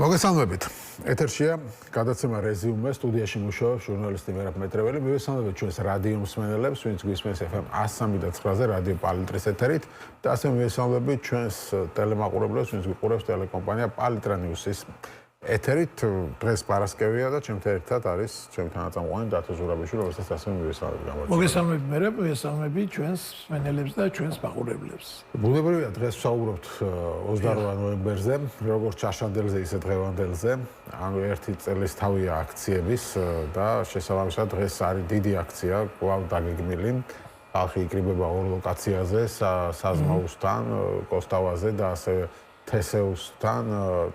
მოგესალმებით. ეთერშია გადაცემა რეზიუმე სტუდიაში მუშაობს ჟურნალისტი მერაბ მეტრეველი. მივესალმებით ჩვენს რადიო მსმენელებს, ვინც გვისმენს FM 103.9-ზე რადიო პალიტრის ეთერით და ასე მივესალმებით ჩვენს ტელემაყურებლებს, ვინც გვიყურებს ტელეკომპანია პალიტრა ნიუსის ეთერით. დღეს პარასკევია და ჩემთან ერთად არის ჩემი თანაწამყვანი დათო ზურაბიშვილი, რომელსაც ასე მივესალმებით გამარჯობა. მოგესალმებით მერაბ, მივესალმებით ჩვენს მსმენელებს და ჩვენს მაყურებლებს. ბუნებრივია დღეს ვსაუბრობთ 28 ნოემბერზე, როგორც ჩაშანდელზე, ისე დღევანდელზე. ანუ ერთი წელის თავია აქციების და შესაბამისად დღეს არის დიდი აქცია, კვლავ დაგეგმილი. ხალხი იკრიბება ორ ლოკაციაზე, საზმაოსთან, კოსტავაზე და ასე თესეუსთან,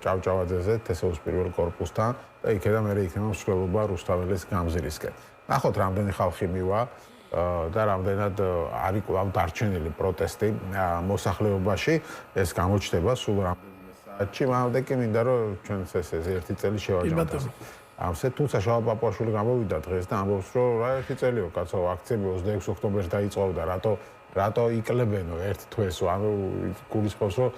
ჭავჭავაძეზე, თესეუს პირველ კორპუსთან და იქედან მერე იქნება მსვლელობა რუსთაველის გამზირისკენ. ნახოთ რამდენი ხალხი მივა და რამდენად არის კვლავ დარჩენილი პროტესტი მოსახლეობაში. ეს გამოჩნდება სულ რამდენიმე საათში. მანამდე კი მინდა რომ ჩვენს ეს ერთი წელი შევაჯამოთ. ამසේ თუმცა შალვა პაპუაშვილი გამოვიდა დღეს და ამბობს რომ რა ერთი წელიო კაცო აქციები 26 ოქტომბერს დაიწყო და რატო იკლებენო ერთ თვესო. ანუ გულისხმობს რომ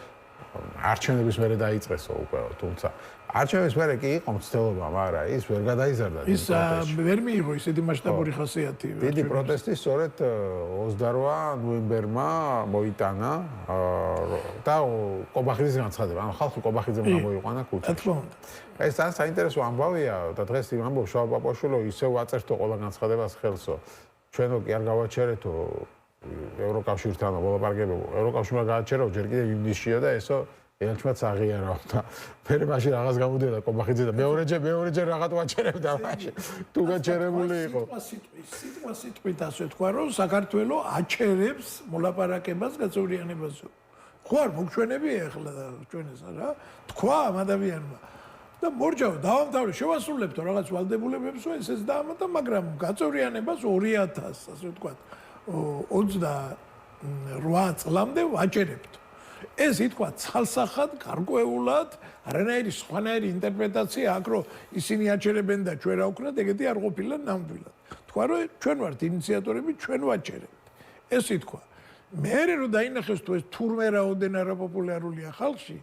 არჩევნების მერე დაიწყესო უკვე, თუმცა არჩევნების მერე კი იყო მცდელობა, მაგრამ ის ვერ გადაიზარდა. ის ვერ მიიღო ისეთი მასშტაბური ხასიათი. დიდი პროტესტი სწორედ 28 ნოემბერმა მოიტანა და ყობახიძის განცხადება. ანუ ხალხი ყობახიძემ გამოიყვანა ქუჩაში. ეს ძალიან საინტერესო ამბავია და დღეს იმ ამბობს შალვა პაპუაშვილი ისევ აწერთო ყველა განცხადებას ხელსო. ჩვენო კი არ გავაჩერეთო ევროკავშირთან მოლაპარაკებები ევროკავშირმა გააჩერა ჯერ კიდევ ივნისშია და ესო ელჩმაც აღიარა და ფერი მაშინ რაღაც გამოდიოდა ყობახიძე და მეორეჯერ რაღაც ვაჩერებდა მაშინ თუ გაჩერებული იყო სიტყვით ასე თქვა რომ საქართველოს აჩერებს მოლაპარაკებას გაწევრიანებაზე ხო არ მოგჩვენები ახლა ჩვენეს რა თქვა ამ ადამიანმა და მორჯავა დავამთავრე შევასრულებთო რაღაც ვალდებულებებს ესეც დაამატა მაგრამ გაწევრიანებას 2000 ასე თქვა 28 წლამდე ვაჭერებთ. ეს ითქვა ცალსახად, გარკვეულად, არანაირი სხვანაირი ინტერპრეტაცია აქ რომ ისინი აჭერებენ და ჩვენ რა ვქნათ, ეგეთი არ ყოფილა ნამდვილად. თქვა რომ ჩვენ ვართ ინიციატორები, ჩვენ ვაჭერებთ. ეს ითქვა. მე რომ დაინახეს თუ ეს თურმე რაოდენ არაპოპულარულია ხალხში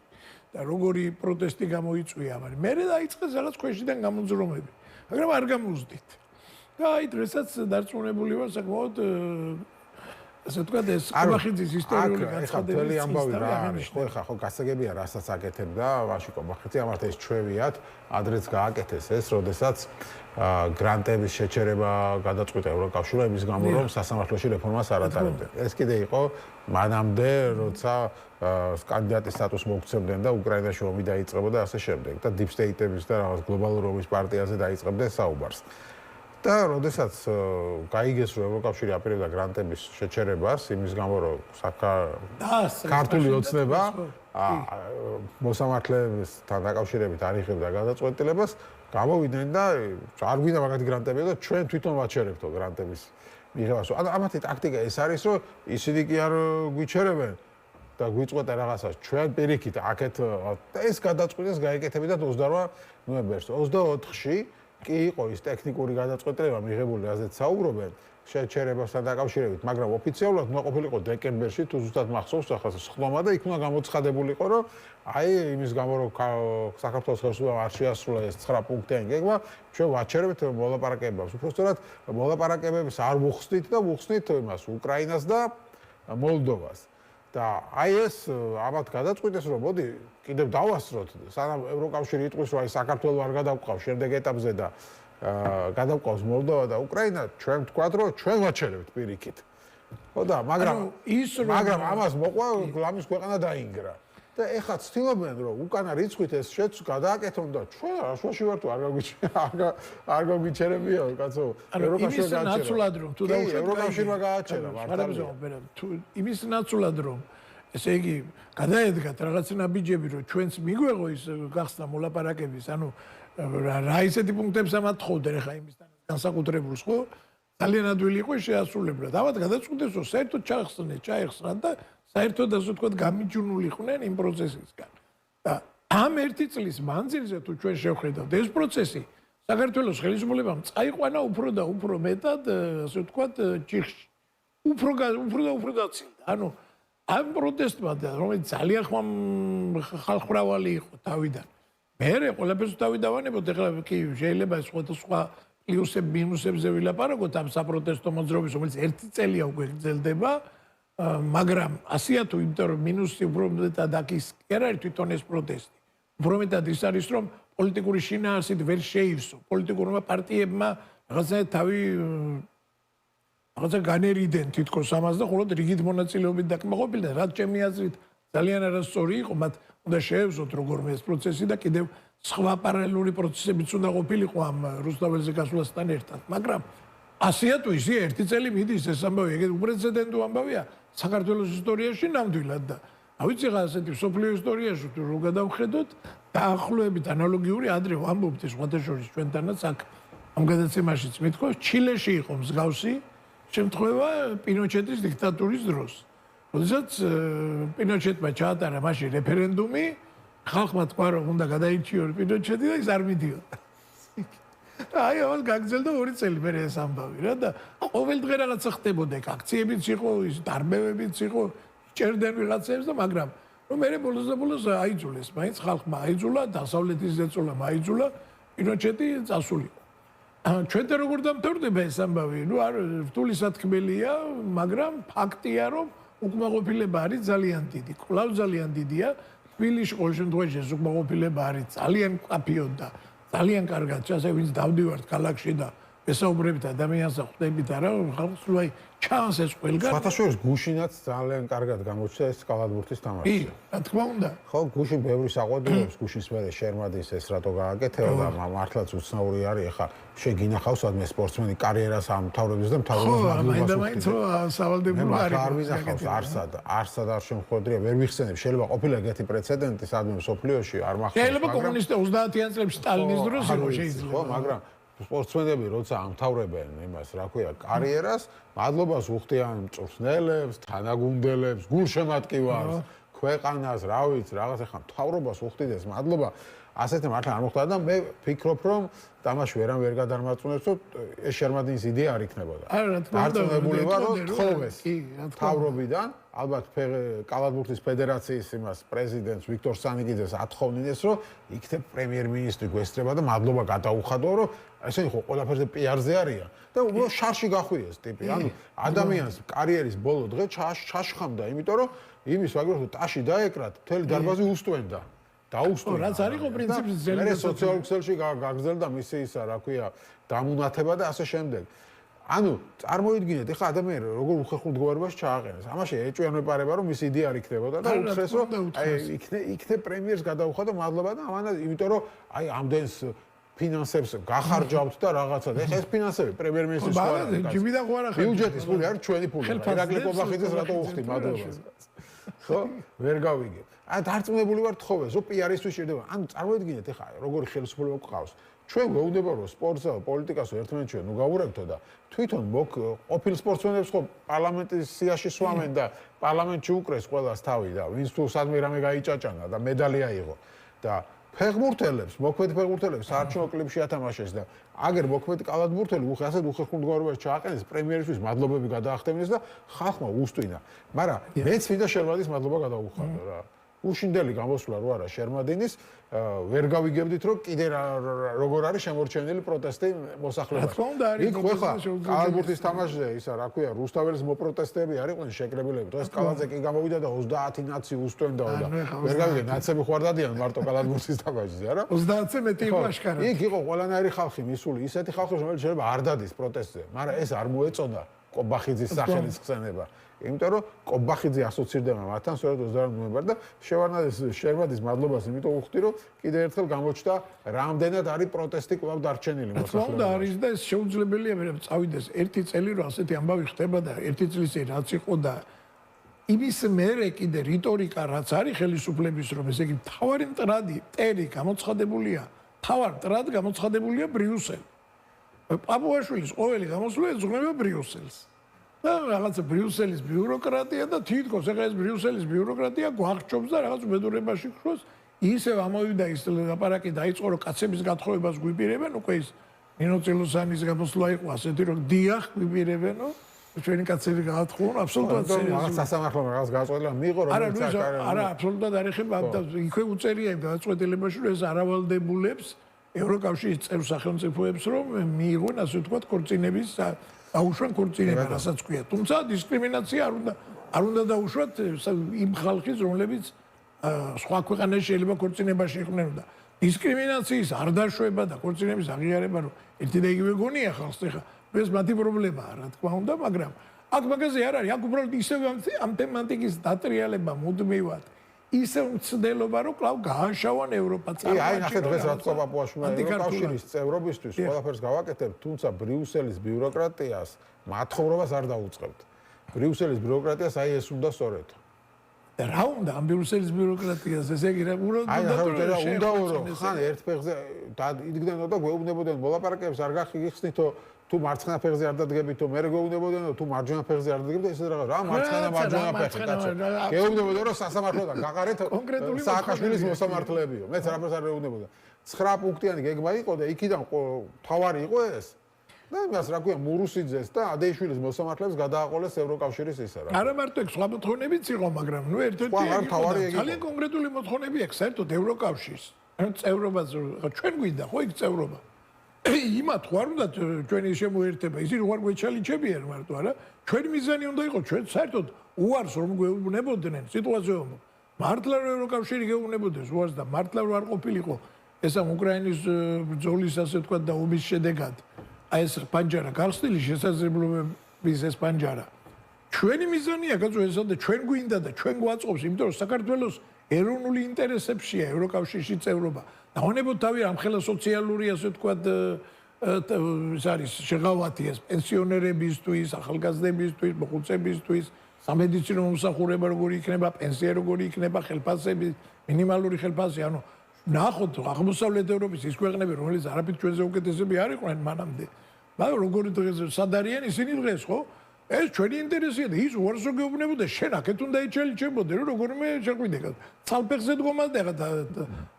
და როგორი პროტესტი გამოიწვია, მაგრამ მე დაიწყეს რაღაც ქვეშიდან გამოძრომები, მაგრამ არ გამოვზდით. და აი დღესაც დარწმუნებული ვარ საკმაოდ ასე ვთქვათ ეს ყობახიძის ისტორიული განცხადების ამბავი რა არის ხო ეხა ხო გასაგებია რასაც აკეთებდა ვაში ყობახიძე ამათ ეს ჩვევიათ ადრეც გააკეთეს ეს როდესაც გრანტების შეჩერება გადაწყვიტა ევროკავშირმა იმის გამო რომ სასამართლოში რეფორმას არ ატარებდნენ ეს კიდე იყო მანამდე როცა კანდიდატის სტატუსს მოუქცევდნენ და უკრაინაში ომი დაიწყებოდა ასე შემდეგ და deep state-ების და რაღაც გლობალური ომის პარტიაზე დაიწყებდნენ საუბარს და როდესაც გაიგეს რომ ევროკავშირი აპირებდა გრანტების შეჩერებას იმის გამო რომ ქართული ოცნება მოსამართლეებთან დაკავშირებით არ იღებდა გადაწყვეტილებას გამოვიდნენ და არ გვინდა მაგათი გრანტები და ჩვენ თვითონ ვაჩერებთო გრანტების მიღებას. ანუ ამათი ტაქტიკა ეს არის რომ ისინი კი არ გვიჩერებენ და გვიწყვეტა რაღაცას ჩვენ პირიქით აქეთ და ეს გადაწყვეტეს გაეკეთებინათ 28 ნოემბერს 24-ში კი იყო ის ტექნიკური გადაწყვეტილება მიღებული ასეთ საუბრობენ შეჩერებასთან დაკავშირებით, მაგრამ ოფიციალურად უნდა ყოფილიყო დეკემბერში თუ ზუსტად მახსოვს ახლა სხდომა და იქ უნდა გამოცხადებულიყო რომ აი იმის გამო რომ საქართველოს ხელისუფლებამ არ შეასრულა ეს 9 პუნქტიანი გეგმა, ჩვენ ვაჩერებთ მოლაპარაკებებს. უბრალოდ მოლაპარაკებებს არ ვუხსნით და ვუხსნით იმას უკრაინას და მოლდოვას. და აი ეს ამათ გადაწყვიტეს რომ მოდი კიდევ დავასწროთ სანამ ევროკავშირი იტყვის რომ აი საქართველოს არ გადავყავს შემდეგ ეტაპზე და გადავყავს მოლდოვა და უკრაინა ჩვენ ვთქვათ რომ ჩვენ ვაჩერებთ პირიქით. ხო და მაგრამ ამას მოყვა ლამის ქვეყანა დაინგრა. და ეხლა ცდილობენ რომ უკანა რიცხვით ეს გადააკეთონ და ჩვენ რაშუაში ვართ არ გაგვიჩერებია კაცო ევროკავშირი ნაცვლად რომ თუ დაუშვათ ევროკავშირმა გააჩერა იმის ნაცვლად რომ ესე იგი გადაედგათ რაღაც ნაბიჯები რომ ჩვენც მიგვეღო ის გახსნა მოლაპარაკების ანუ რა ისეთი პუნქტებს ამათხოვდნენ ეხლა იმისთან განსაკუთრებულს ხო ძალიან ადვილი იყო შეასრულებლად ამათ გადაწყვიტეს რომ საერთოდ ჩაეხსნათ და საერთოდ ასე ვთქვათ გამიჯუნულიყვნენ იმ პროცესისგან. და ამ ერთი წლის მანძილზე თუ ჩვენ შევხედავთ ეს პროცესი საქართველოს ხელისუფლებამ წაიყვანა უფრო და უფრო მეტად ასე ვთქვათ ჭიხში. უფრო დაცილდა. ანუ ამ პროტესტმა რომელიც ძალიან ხალხმრავალი იყო თავიდან მე ყველაფერს თავი დავანებოთ, ეხლა კი შეიძლება სხვა პლუსები, მინუსებზე ვილაპარაკოთ ამ საპროტესტო მოძრაობის, რომელიც 1 წელია უკვე გრძელდება, მაგრამ ასია თუ იმიტომ რომ მინუსი უფრო მეტად აქ ის კი არ არის თვითონ ეს პროტესტი. უფრო მეტად ის არის რომ პოლიტიკური შინაარსით ვერ შეივსო, პოლიტიკურმა პარტიებმა რაღაცნაირად თავი რაღაცა განერიდნენ თითქოს ამას და მხოლოდ რიგით მონაწილეობით დაკმაყოფილდნენ, რაც ჩემი აზრით ძალიან არასწორი იყო, მათ უნდა შეევსოთ როგორმე ეს პროცესი და კიდევ სხვა პარალელური პროცესებიც უნდა ყოფილიყო ამ რუსთაველზე გასვლასთან ერთად, მაგრამ ასია თუ ისე 1 წელი მიდის ეს ამბავი, ეგ უპრეცედენტო ამბავია საქართველოს ისტორიაში ნამდვილად და ავიცი რა ასეთი სოფლიო ისტორიაში თუ რო გადავხედოთ, დაახლოებით ანალოგიური ადრე ვამბობთ სხვათა შორის ჩვენთანაც აქ ამ გადაცემაშიც მithქვას, ჩილეში იყო მსგავსი შემთხვევა პინოჩეტის დიქტატურის დროს. როდესაც პინოჩეტმა ჩაატარა მაშინ რეფერენდუმი, ხალხმა თქვა რომ უნდა გადაირჩიოს პინოჩეტი და ის არ მიდიოდა. აი ამას გაგრძელდა 2 წელი მერე ეს ამბავი რა და ყოველდღე რაღაცა ხდებოდა, აქციებიც იყო, ის დარბევებიც იყო, ჭერდნენ ვიღაცებს და მაგრამ რომ მერე ბოლოს აიძულეს, მაინც ხალხმა აიძულა, დასავლეთის ზეწოლა აიძულა, პინოჩეტი წასულიყო. ჩვენთან როგორ დამთავრდება ეს ამბავი? ნუ არ რთული სათქმელია, მაგრამ ფაქტია რომ უკმაყოფილება არის ძალიან დიდი. კვლავ ძალიან დიდია. თბილისში ყოველ შემთხვევაში ეს უკმაყოფილება არის ძალიან მკაფიოდ და ძალიან კარგად, ასე ვინც დავდივართ ქალაქში და ესაუბრებით ადამიანს ხვდებით არა, ხალხს ლაი ჩანს ეს ყველგან. სხვათაშორის გუშინაც ძალიან კარგად გამოჩნდა ეს კალათბურთის თამაში. კი, რა თქმა უნდა. ხო, გუშინ ბევრი საყვედურობს, გუშინს მე შერმადის ეს რატო გააკეთეო და მართლაც უცნაური არის, ხა შეგინახავს ადმე სპორტსმენი კარიერას ამთავრებს და მთავრობას მადლობას მაინც სავალდებულო არის. არ ვიზახავს არსად არ შემხვედრია, ვერ ვიხსენებ, შეიძლება ყოფილა ეგეთი პრეცედენტი სადმე სოფლიოში არ მახსოვს, შეიძლება კომუნისტი 30-იან წლებში სტალინის დროს იყო შეიძლება. ხო, მაგრამ სპორტსმენები როცა ამთავრებენ იმას, რა ქვია, კარიერას, მადლობას უხდიან მწვრთნელებს, თანაგუნდელებს, გულშემატკივარს, ქვეყანას, რა ვიცი, რაღაც ახლა მთავრობას უხდიდეს, მადლობა. ასეთი მართლა არ მოხდა და მე ფიქრობ, რომ თამაში ვერან ვერ გადარმარწმუნებს, რომ ეს შერმადინის იდეა არ იქნებოდა. რა თქმა უნდა, დარწმუნებული ვარ, რომ თხოვეს კი, რა თქმა უნდა. თავრობიდან, ალბათ კალათბურთის ფედერაციის იმას პრეზიდენტს ვიქტორ სანიკიძეს ათხოვნიდეს, რომ იქნებ პრემიერ-მინისტრი გვესწრება და მადლობა გადაუხადო, რომ ესენი ხო ყველაფერზე პიარზე არიან და უბრალოდ შარში გახვიეს ტიპი. ანუ ადამიანს კარიერის ბოლო დღე ჩაშხამდა, იმიტომ რომ იმის ვაგროვ ტაში დაეკრათ, მთელი დარბაზი უსტვენდა. დაუსტვენდა. რაც არის ხო პრინციპის ძელი. მე სოციალურ ქსელში გაგრძელდა მისი ისა, რა ქვია, დამუნათება და ასე შემდეგ. ანუ წარმოიდგინეთ, ეხლა ადამიანი როგორ უხერხულ მდგომარეობაში ჩააყენეს. ამაში ეჭვიან მეპარება, რომ მისი იდეა არ იქნებოდა და უთხრეს, რომ აი იქნებ პრემიერს გადაუხადო, მადლობა და ამანაც, იმიტომ რომ აი ამდენს ფინანსებს გახარჯავთ და რაღაცა და ეხლა ეს ფინანსები პრემიერ-მინისტრის სხვა ჯიბიდან ხო არა ხარ ბიუჯეტის ფული არის ჩვენი ფული. ირაკლი კობახიძეს რატო უხდი მადლობა. ხო? ვერ გავიგე. აი დარწმუნებული ვარ თხოვეს, რომ პიარისთვის შეიძლება. ანუ წარმოიდგინეთ ეხლა როგორი ხელისუფლება გვყავს. ჩვენ გვეუბნება რომ სპორტსა და პოლიტიკას ერთმანეთში ნუ გავურევთო და თვითონ ყოფილ სპორტსმენებს ხო პარლამენტის სიაში სვამენ და პარლამენტში უკრეს ყველას თავი და ვინც თუ სადმე რამე გაიჭაჭანა და მედალი აიღო და ფეხბურთელებს, მოქმედ ფეხბურთელებს საარჩევნო კლუბში ათამაშეს და აგერ მოქმედ კალათბურთელი ასეთ უხერხულ მდგომარეობაში ჩააყენეს პრემიერისთვის მადლობები გადაახტენეს და ხალხმა უსტვინა. მაგრამ მეც ვიდა შერმადის მადლობა გადაუხადო რა. უშინდელი გამოსვლა რო არა შერმადინის ვერ გავიგებდით რომ კიდე როგორ არის შემორჩენილი პროტესტი მოსახლეობაში. რა თქმა უნდა არის. იქ ხოხა კალათბურთის თამაშზე ისა რა ქვია რუსთაველის მოპროტესტები არ იყვნენ შეკრებილები. დღეს კალათზე კი გამოვიდა და 30 ნაცი უსტვენდაო და ვერ გავიგე ნაცები ხوار დადიან მარტო კალათბურთის თამაშზე არა? 30-ზე მეტი იყო აშკარად. იქ იყო ყველანაირი ხალხი მისული, ისეთი ხალხი რომელიც შეიძლება არ დადის პროტესტზე, მაგრამ ეს არ მოეწონა კობახიძის სახელის ხსენება. იმიტომ რომ კობახიძე ასოცირდება მათთან სწორედ 28 ნოემბერს და შერმადის მადლობას იმიტომ ვუხდი რომ კიდევ ერთხელ გამოჩნდა რამდენად არის პროტესტი კვლავ დარჩენილი მოსახლეობაში. თქმა უნდა არის და ეს შეუძლებელია მე წავიდეს 1 წელი რომ ასეთი ამბავი ხდება და 1 წლის რაც იყო და იმის მერე კიდე რიტორიკა რაც არის ხელისუფლების რომ ესე იგი თავარი მტრადი გამოცხადებულია თავარ მტრად გამოცხადებულია ბრიუსელი. პაპუაშვილის ყოველი გამოსვლა ეძღვნება ბრიუსელს. და რაღაცა ბრიუსელის ბიუროკრატია და თითქოს ეხლა ეს ბრიუსელის ბიუროკრატია გვახჩობს და რაღაც უბედურებაში ხროს ისევ ამოვიდა ის ლაპარაკი დაიწყო რომ კაცების გათხოვებას გვიპირებენ უკვე ის ნინო წილოსანის გამოსვლა იყო ასეთი რომ დიახ გვიპირებენო ჩვენი კაცები გაათხოვონ აბსოლუტურად რაღაც სასამართლომ რაღაც გაწყვეტილება მიიღო რომელიც არა აბსოლუტურად არ ეხება იქვე უწერია იმ გადაწყვეტილებაში რომ ეს არავალდებულებს ევროკავშირის წევრ სახელმწიფოებს რომ მიიღონ ასე ვთქვათ ქორწინების დაუშვან ქორწინება რასაც ქვია თუმცა დისკრიმინაცია არ უნდა დაუშვათ იმ ხალხის რომლებიც სხვა ქვეყანაში შეიძლება ქორწინებაში იყვნენ და დისკრიმინაციის არ დაშვება და ქორწინების აღიარება რომ ერთი და იგივე გონია ხალხს ეხა ეს მათი პრობლემაა რა თქმა უნდა მაგრამ აქ მაგაზე არ არის აქ უბრალოდ ისევ ამ თემატიკის დატრიალება მუდმივად ისევ მცდელობა რომ კлау გააშავან ევროპა აი ნახე დღეს რა თქვა პაპუაშვილმა ევროკავშირის წევრობისთვის ყველაფერს გავაკეთებთ თუმცა ბრიუსელის ბიუროკრატიას მათხოვრობას არ დაუწყებთ ბრიუსელის ბიუროკრატიას აი ეს უნდა სწორედ და რა უნდა ამ ბრიუსელის ბიუროკრატიას ესე იგი რა უნდა რომ ხან ერთ ფეხზე იდგნენო და გვეუბნებოდნენ მოლაპარაკებებს არ გახსნითო თუ მარცხენა ფეხზე არ დადგებითო მე გვეუბნებოდნო თუ მარჯვენა ფეხზე არ დადგებითო ესე რაღაც რა მარცხენა მარჯვენა ფეხი კაცო გეუბნებოდო რომ სასამართლოდან გაყარეთ სააკაშვილის მოსამართლეებიო მეც რაფერს არ მეუბნებოდა 9 პუნქტიანი გეგმა იყო და იქიდან თავარი იყო ეს და იმას რა ქვია მურუსიძეს და ადეიშვილის მოსამართლეებს გადააყოლეს ევროკავშირის ისა რა არა მარტო ეგ სხვა მოთხოვნებიც იყო მაგრამ ნუ ერთ-ერთი ძალიან კონკრეტული მოთხოვნები აქვს საერთოდ ევროკავშირის ანუ წევრობაზე ჩვენ გვინდა ხო იქ წევრობა იმათ ხარ უნდა ჩვენი შემოერთება ისინი უარ გვეჩალიჩებიან მარტო არა ჩვენი მიზანი უნდა იყოს ჩვენ საერთოდ უარს რომ გვეუბნებოდნენ სიტუაციამ მართლა რომ ევროკავშირი გეუბნებოდეს უარს და მართლა რომ არ ყოფილიყო ეს ამ უკრაინის ბრძოლის ასე თქვა და ომის შედეგად აი ეს პანჯარა გახსნილი შესაძლებლობების ეს პანჯარა ჩვენი მიზანია კაცო ესა და ჩვენ გვინდა და ჩვენ გვაწყობს იმიტომ რომ საქართველოს ეროვნული ინტერესებშია ევროკავშირში წევრობა დავანებოთ თავი ამხელა სოციალური ასე ვთქვათ ეს არის შეღავათი ეს პენსიონერებისთვის, ახალგაზრდებისთვის, მოხუცებისთვის, სამედიცინო მომსახურება როგორი იქნება, პენსია როგორი იქნება, ხელფასები, მინიმალური ხელფასი, ანუ ნახოთ აღმოსავლეთ ევროპის ის ქვეყნები, რომელიც არაფრით ჩვენზე უკეთესები არ იყვნენ მანამდე. მაგრამ როგორი დღეს სად არიან ისინი დღეს, ხო? ეს ჩვენი ინტერესია და ის უარსო გეუბნებოდა შენ აქეთ უნდა ეჩელიჩებოდე რომ როგორმე შეყვიდე ცალფეხზე დგომაზე და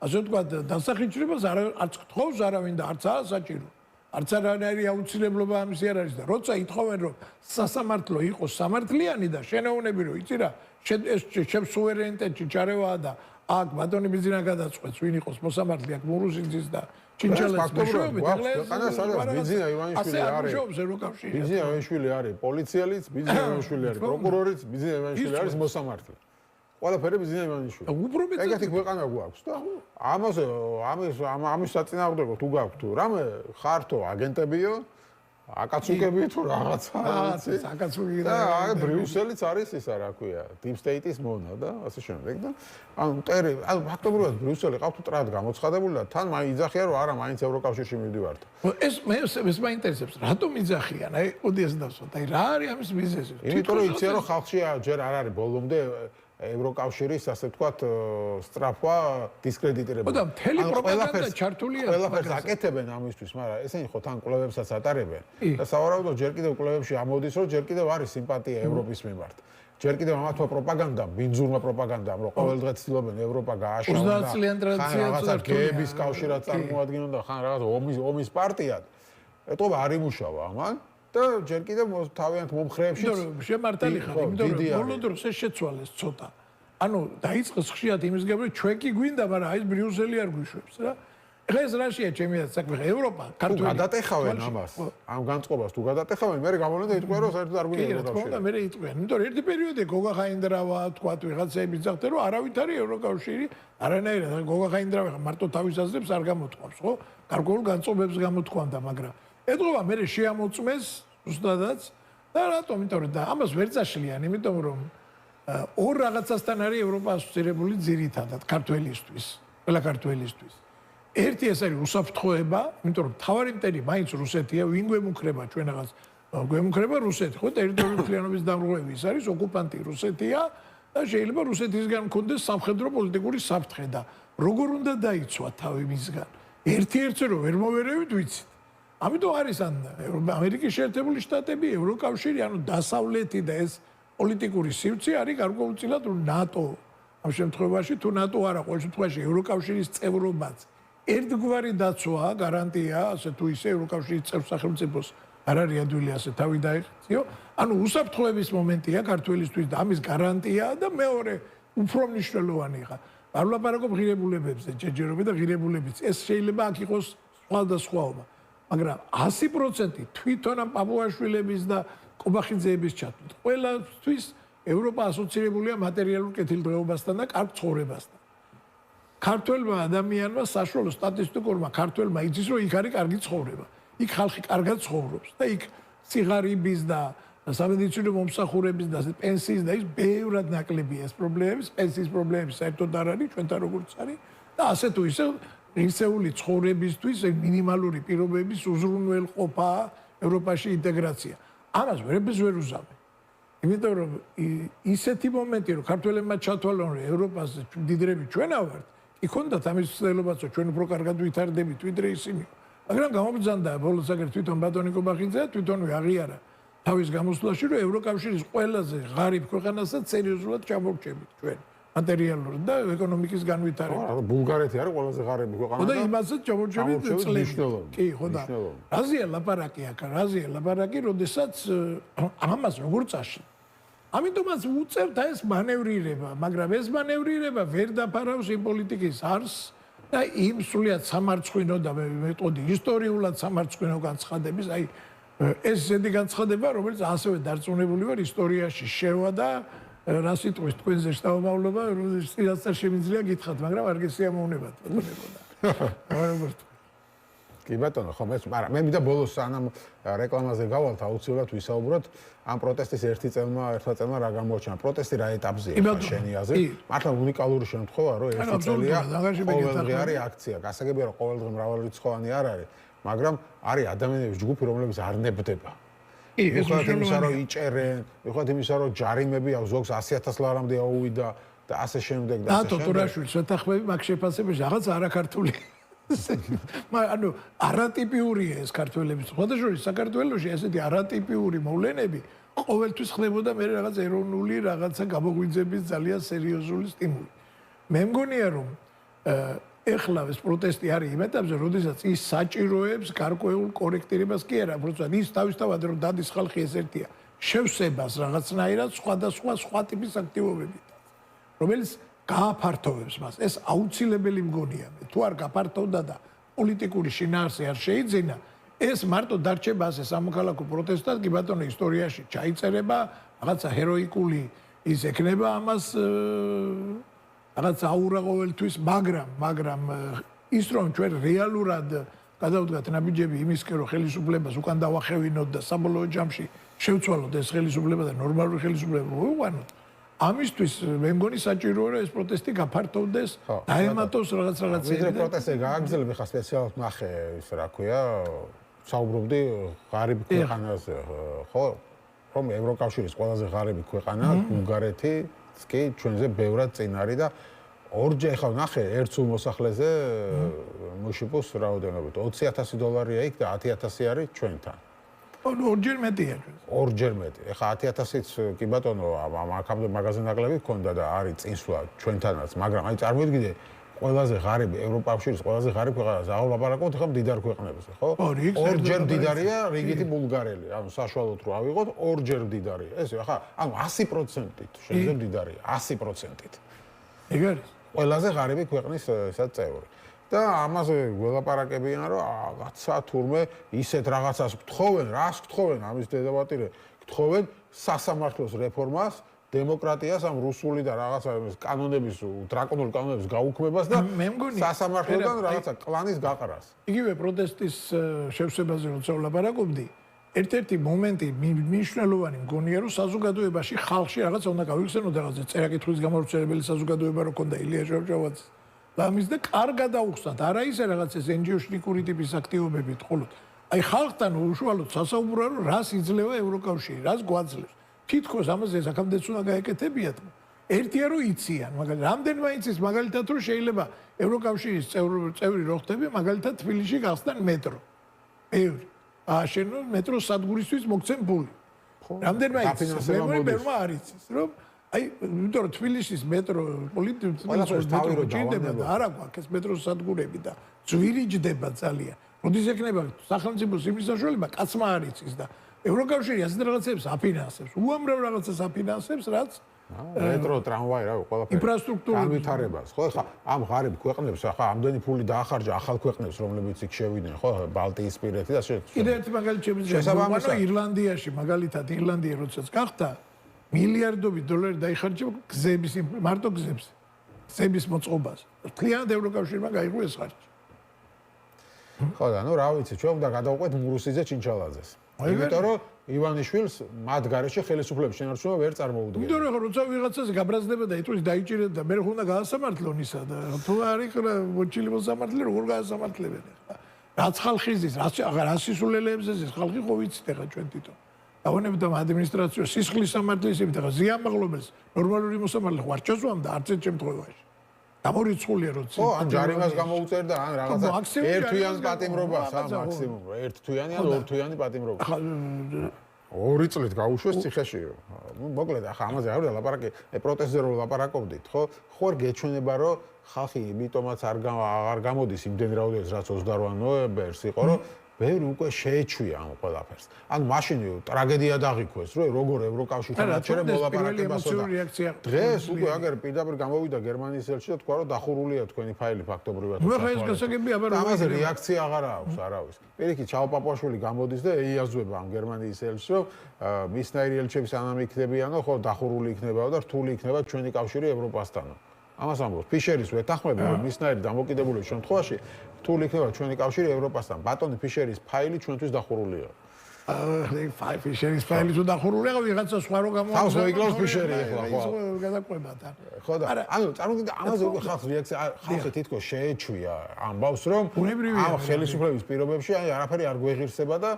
ასე ვთქვათ დასახიჩრებას არც გთხოვს არავინ და არც საჭირო არც არანაირი აუცილებლობა ამისი არ არის და როცა ითხოვენ რომ სასამართლო იყოს სამართლიანი და შენეუნები რომ იცი რა ეს ჩემს სუვერენიტეტში ჩარევაა და აქ ბატონი ბიზინა გადაწყვეტს ვინ იყოს მოსამართლე აქ მურუსიძის და ჩინჩელეს მეშვეობით ქვეყანა სადაც ბიზინა ივანიშვილი არის ბიზინა ივანიშვილი არის პოლიციელიც ბიზინა ივანიშვილი არის პროკურორიც ბიზინა ივანიშვილი არის მოსამართლე ყველაფერი ბიზინა ივანიშვილი უბრალოდ ეგეთი ქვეყანა გვაქვს და ამაზე ამის საწინააღმდეგო თუ გაქვთ თუ რამე ხართო აგენტებიო აკაცუკები თუ რაღაცა აკაცუკი და ბრიუსელიც არის ისა რა ქვია deep state-ის მონა და ასე შემდეგ და ანუ ანუ ფაქტობრივად ბრიუსელი ყავთ ტრად გამოცხადებული და თან იძახია რომ არა მაინც ევროკავშირში მივდივართ ეს მაინტერესებს რატომ იძახიან აი ოდი ეს დავსვათ აი რა არის ამის მიზეზი იმიტომ რომ იციან რომ ხალხში ჯერ არ არის ბოლომდე ევროკავშირის ასე ვთქვათ სწრაფვა დისკრედიტირება. და მთელი პროპაგანდა ჩართულია. ყველაფერს აკეთებენ ამისთვის, მაგრამ ესენი ხო თან კვლევებსაც ატარებენ. და სავარაუდოდ ჯერ კიდევ კვლევებში ამოდის, რომ ჯერ კიდევ არის სიმპათია ევროპის მიმართ. ჯერ კიდევ ამათო პროპაგანდამ, ბინძურმა პროპაგანდამ, რომ ყოველდღე ცდილობენ ევროპა გააშავონ და 30 წლიან ტრადიციას რაღაცა გეების კავშირად წარმოადგენენ და ხან რაღაც ომის პარტიად. ეტყობა არ იმუშავა ამან. და ჯერ კიდევ თავიანთ მომხრეებში შემართალი ხარ, იმიტომ რომ ბოლო დროს ეს შეცვალეს ცოტა. ანუ დაიწყეს ხშირად იმის გამო, ჩვენ კი გვინდა, მაგრამ აი ეს ბრიუსელი არ გვიშვებს რა. ეხლა ეს რაშია ჩემი საქმე, ევროპა, ქართული. გადატეხავენ ამას. ამ განწყობას თუ გადატეხავენ, მე გამოვიდა იტყვია რომ საერთოდ არ გვინდა ევროკავშირი. და მე იტყვიან, იმიტომ რომ ერთი პერიოდი გოგა ხაინდრავა, თქვა ვიღაცები ძახდნენ რომ არავით არის ევროკავშირი, არანაირად გოგა ხაინდრავა მარტო თავის აზრებს არ გამოთქვამს, ხო? გარკვეულ განწყობებს გამოთქვამდა, მაგრამ ეთქობა მე შეამოწმეს უსტადაც და რატომ იმიტომ რომ და ამას ვერ წაშლიან იმიტომ რომ ორ რაღაცასთან არის ევროპა ასოცირებული ძირითადად ქართველისთვის ყველა ქართველისთვის ერთი ეს არის უსაფრთხოება იმიტომ რომ თავარი მტერი მაინც რუსეთია ვინ გვემუქრება ჩვენ რაღაც გვემუქრება რუსეთი ხო ტერიტორიული მთლიანობის დამრღვევი ის არის ოკუპანტი რუსეთია და შეიძლება რუსეთისგან მქონდეს სამხედრო პოლიტიკური საფრთხე და როგორ უნდა დაიცვა თავი მისგან ერთ-ერთზე რომ ვერ მოვერევით ვიცით ამიტომ არის ან ამერიკის შეერთებული შტატები, ევროკავშირი, ანუ დასავლეთი და ეს პოლიტიკური სივრცე არის გარკვეულწილად ნატო. ამ შემთხვევაში თუ ნატო არა, ყოველ შემთხვევაში ევროკავშირის წევრობაც ერთგვარი დაცვა, გარანტია, ასე თუ ისე ევროკავშირის წევრ სახელმწიფოს არ არის ადვილი ასე თავი დაიხციო. ანუ უსაფრთხოების მომენტია ქართველისთვის და ამის გარანტია და მეორე უფრო მნიშვნელოვანი ხა. არ ვლაპარაკობ ღირებულებებზე, ჯერჯერობით და ღირებულებიც. ეს შეიძლება აქ იყოს სხვადასხვაობა. მაგრამ 100% თვითონ ამ პაპუაშვილების და კობახიძეების ჩათვლით. ყველასთვის ევროპა ასოცირებულია მატერიალურ კეთილდღეობასთან და კარგ ცხოვრებასთან. ქართველმა ადამიანმა საშუალო სტატისტიკურმა ქართველმა იცის რომ იქ არის კარგი ცხოვრება. იქ ხალხი კარგად ცხოვრობს და იქ სიღარიბის და სამედიცინო მომსახურების და პენსიის და ის ბევრად ნაკლებია ეს პრობლემები, პენსიის პრობლემები საერთოდ არ არის ჩვენთან როგორც არის და ასე თუ ისე ღირსეული ცხოვრებისთვის მინიმალური პირობების უზრუნველყოფა ევროპაში ინტეგრაცია. ამას ვერაფერს ვერ უზამე. იმიტომ რომ ისეთი მომენტი რომ ქართველებმა ჩათვალონ რომ ევროპაზე დიდრები ჩვენა ვართ, იქ ჰქონდათ ამის ცდილობაც რომ ჩვენ უფრო კარგად ვითარდებით ვიდრე ისინი. მაგრამ გამოგზავნდა ბოლოს აგერ თვითონ ბატონი კობახიძე თვითონვე აღიარა თავის გამოსვლაში რომ ევროკავშირის ყველაზე ღარიბ ქვეყანასაც სერიოზულად ჩამორჩებით ჩვენ მატერიალურად და ეკონომიკის განვითარებაში. ბულგარეთი არის ყველაზე ღარიბი ქვეყანა და იმასაც ჩამორჩებით წლები. კი, ხო და. რაზეა ლაპარაკი აქ? რაზეა ლაპარაკი, როდესაც ამას როგორ წაში? ამიტომაც უწევთ ეს მანევრირება, მაგრამ ეს მანევრირება ვერ დაფარავს იმ პოლიტიკის არსს და იმ სრულიად სამარცხვინო და მეტყოდი ისტორიულად სამარცხვინო განცხადების, აი ეს ზედი განცხადება, რომელიც ასევე დარწმუნებული ვარ ისტორიაში შევა და რა სიტყვის თქვენზე შთამომავლობა, რასაც შემიძლია გითხრათ, მაგრამ არ გესიამოვნებათ, ბატონო. კი ბატონო, ხომ ეს, მაგრამ მე მინდა ბოლოს სანამ რეკლამაზე გავალთ, აუცილებლად ვისაუბროთ ამ პროტესტის ერთმა წელმა რა გამოჩნდა. პროტესტი რა ეტაპზეა შენი აზრით? მართლა უნიკალური შემთხვევა, რომ ერთი წელია ყოველდღე არის აქცია. გასაგებია, რომ ყოველდღე მრავალრიცხოვანი არ არის, მაგრამ არის ადამიანების ჯგუფი, რომლებიც არ ნებდება. მიუხედავად იმისა, რომ იჭერენ, მიუხედავად იმისა, რომ ჯარიმები აქვს, ზოგს 100,000 ლარამდე აუვიდა და ასე შემდეგ და ასე შემდეგ. დათო ტურაშვილს ვეთანხმები მაგ შეფასებაში რაღაც არაქართული. ანუ არატიპიურია ეს ქართველების. ხოდაშორის საქართველოში ესეთი არატიპიური მოვლენები ყოველთვის ხდებოდა მე რაღაც ეროვნული რაღაცა გამოგვიძების ძალიან სერიოზული სტიმული. მე მგონია რომ ეხლა ეს პროტესტი არის იმ ეტაპზე, როდესაც ის საჭიროებს გარკვეულ კორექტირებას კი არა, უბრალოდ ის თავისთავად რომ დადის ხალხი ეს ერთია, შევსებას რაღაცნაირად სხვა ტიპის აქტივობებით, რომელიც გააფართოვებს მას. ეს აუცილებელი მგონია. თუ არ გაფართოვდა და პოლიტიკური შინაარსი არ შეიძინა, ეს მარტო დარჩება ასე სამოქალაქო პროტესტად, კი ბატონო ისტორიაში ჩაიწერება, რაღაცა ჰეროიკული ის ექნება ამას რაღაც აურა ყოველთვის, მაგრამ ის რომ ჩვენ რეალურად გადავდგათ ნაბიჯები იმისკენ, რომ ხელისუფლებას უკან დავახევინოთ და საბოლოო ჯამში შევცვალოთ ეს ხელისუფლება და ნორმალური ხელისუფლება მოვიყვანოთ. ამისთვის მე მგონი საჭიროა რომ ეს პროტესტი გაფართოვდეს, დაემატოს რაღაცები. ვიდრე პროტესტი გააგრძელებ, ხა სპეციალურად ნახე ის რა ქვია, საუბრობდი ღარიბ ქვეყანაზე, ხო? რომ ევროკავშირის ყველაზე ღარიბი ქვეყანა, ბულგარეთი, კი ჩვენზე ბევრად წინ არის და ორჯერ ხა ნახე ერთ სულ მოსახლეზე მუშიპოს რაოდენობით $20,000 იქ და $10,000 არის ჩვენთან. ორჯერ მეტია. ორჯერ მეტი. ეხა 10,000-იც კი ბატონო აქამდე მაღაზია ნაკლები ქონდა და არის წინსვლა ჩვენთანაც, მაგრამ აი წარმოიდგინე ყველაზე ღარიბი ევროკავშირის ყველაზე ღარიბი ქვეყანაზე აღვლაპარაკოთ ხომ მდიდარ ქვეყნებზე, ხო? ორჯერ მდიდარია რიგითი ბულგარელი, ანუ საშუალოდ რო ავიღოთ, ორჯერ მდიდარია. ეს ახლა ანუ 100%-ით შეიძლება მდიდარია, 100%-ით. ეგ არის. ყველაზე ღარიბი ქვეყნის ესა წევრი. და ამაზე გველაპარაკებიან, რომ რაღაცა თურმე ისეთ რაღაცას გთხოვენ, რას გთხოვენ, ამის დედავატირე, გთხოვენ სასამართლოს რეფორმას, დემოკრატიას, ამ რუსული და რაღაცა კანონების, დრაკონული კანონების გაუქმებას და სასამართლოდან რაღაცა კლანის გაყრას. იგივე პროტესტის შევსებაზე როცა ვლაპარაკობდი, ერთ-ერთი მომენტი მნიშვნელოვანი მგონია, რომ საზოგადოებაში ხალხში რაღაცა უნდა გავიხსენოთ, რაღაცა წერა-კითხვის გამავრცელებელი საზოგადოება რო ქონდა ილია ჟორჟოვაძე და ამის და კარგად აუხსნათ. არა ისე რაღაც ეს NGO-შნიკური ტიპის აქტივობებით, ხოლოდ აი ხალხთან უშუალოდ სასაუბრო რომ რას იძლევა ევროკავშირი, რას გვაძლევს. თითქოს ამაზე საქამდეც უნდა გაეკეთებიათ. ერთია რომ იციან, მაგრამ რამდენმა იცის მაგალითად რომ შეიძლება ევროკავშირის წევრი რო ხდები, მაგალითად თბილისში გახსნან მეტრო. ბევრი. ააშენონ მეტროს სადგურისთვის მოგცემ ფული. რამდენმა იცის, ბევრმა არ იცის, რომ აი, იმიტომ რომ თბილისის მეტრო პოლიტიკოს ჭირდება და არა გვაქვს ეს მეტროს სადგურები და ძვირი ჯდება ძალიან. როდის ექნება სახელმწიფოს იმის საშუალება კაცმა არ იცის და ევროკავშირი ასეთ რაღაცებს აფინანსებს. უამრავ რაღაცას აფინანსებს, რაც მეტრო, ტრამვაი, რა ყველაფერი. ინფრასტრუქტურა განვითარებას, ხო? ხა ამ ღარიბ ქვეყნებს ახლა ამდენი ფული დაახარჯა ახალ ქვეყნებს, რომლებიც იქ შევიდნენ, ხო? ბალტიისპირეთი და ასე. კიდევ ერთი მაგალითი შეგვიძლია. ირლანდიაში, მაგალითად, ირლანდია როდესაც გახდა მილიარდობით დოლარი დაიხარჯა გზების მარტო გზებს. გზების მოწყობას. მთლიანად ევროკავშირმა გაიღო ეს ხარჯი. ხო და ნუ რა ვიცი, ჩვენ უნდა გადავყვეთ მურუსიძე ჩინჩალაძეს. იმიტომ რომ ივანიშვილს მათ გარეშე ხელისუფლების შენარჩუნა ვერ წარმოუდგენია. იმიტომ რომ როცა ვიღაცას გაბრაზდება და იტყვის დაიჭირეთ და მე უნდა გაასამართლონ ისა და თუ არ იქნა მოჭილი მოსამართლე როგორ გაასამართლებენ ახლა. რაც ხალხი ზის, რაც სისულელეებს ზის, ხალხი ხო ვიცით ახლა ჩვენ თვითონ. დავანებთ ამ ადმინისტრაციას სისხლის სამართლისებით ახლა ზიანმაღლობელს ნორმალური მოსამართლე ხო არ ჩასვამდა არც ერთ შემთხვევაში. გამორიცხულია როცა. ხო, ან ჯარიმას გამოუწერდა, ან რაღაცა ერთთვიან პატიმრობას, მაქსიმუმ, ერთთვიანი ან ორთვიანი პატიმრობა. ორი წლით გაუშვეს ციხეში. ნუ მოკლედ, ახლა ამაზე არ ვლაპარაკი, პროტესტზე რო ვლაპარაკობდით, ხო? ხო არ გეჩვენება, რომ ხალხი იმიტომაც არ გამოდის იმდენ რაოდენობის, რაც 28 ნოემბერს იყო, რომ ბევრი უკვე შეეჩვია ამ ყველაფერს. ან მაშინ ტრაგედია დაღიქვეს, რომ როგორ ევროკავშირთან აჩერე მოლაპარაკებასო და დღეს უკვე აგერ პირდაპირ გამოვიდა გერმანიის ელჩი და თქვა, რომ დახურულია თქვენი ფაილი ფაქტობრივად. ნუ ახლა ეს გასაგებია, აბა ამაზე რეაქცია აღარ აქვს, არავის. პირიქით ჩაოპაპუაშვილი გამოდის და ეიაზვება ამ გერმანიის ელჩს, რომ მისნაირი ელჩები სანამ იქნებიანო, ხო დახურული იქნებაო და რთული იქნება ჩვენი კავშირი ევროპასთანო. ამას ამბობს ფიშერის ვეთანხმები, რომ მისნაირი დამოკიდებულების შემთხვევაში რთული იქნება ჩვენი კავშირი ევროპასთან. ბატონი ფიშერის ფაილი ჩვენთვის დახურულია. ფიშერის ფაილი თუ დახურულია, ვიღაცა სხვა რო გამოაქვს. თავს მოიკლავს ფიშერი ახლა, ხო? გადაყვებათან. ხო და ანუ წარმოგიდგენთ ამაზე უკვე ხალხს რეაქცია, ხალხი თითქოს შეეჩვია ამბავს, რომ ამ ხელისუფლების პირობებში აი არაფერი არ გვეღირსება და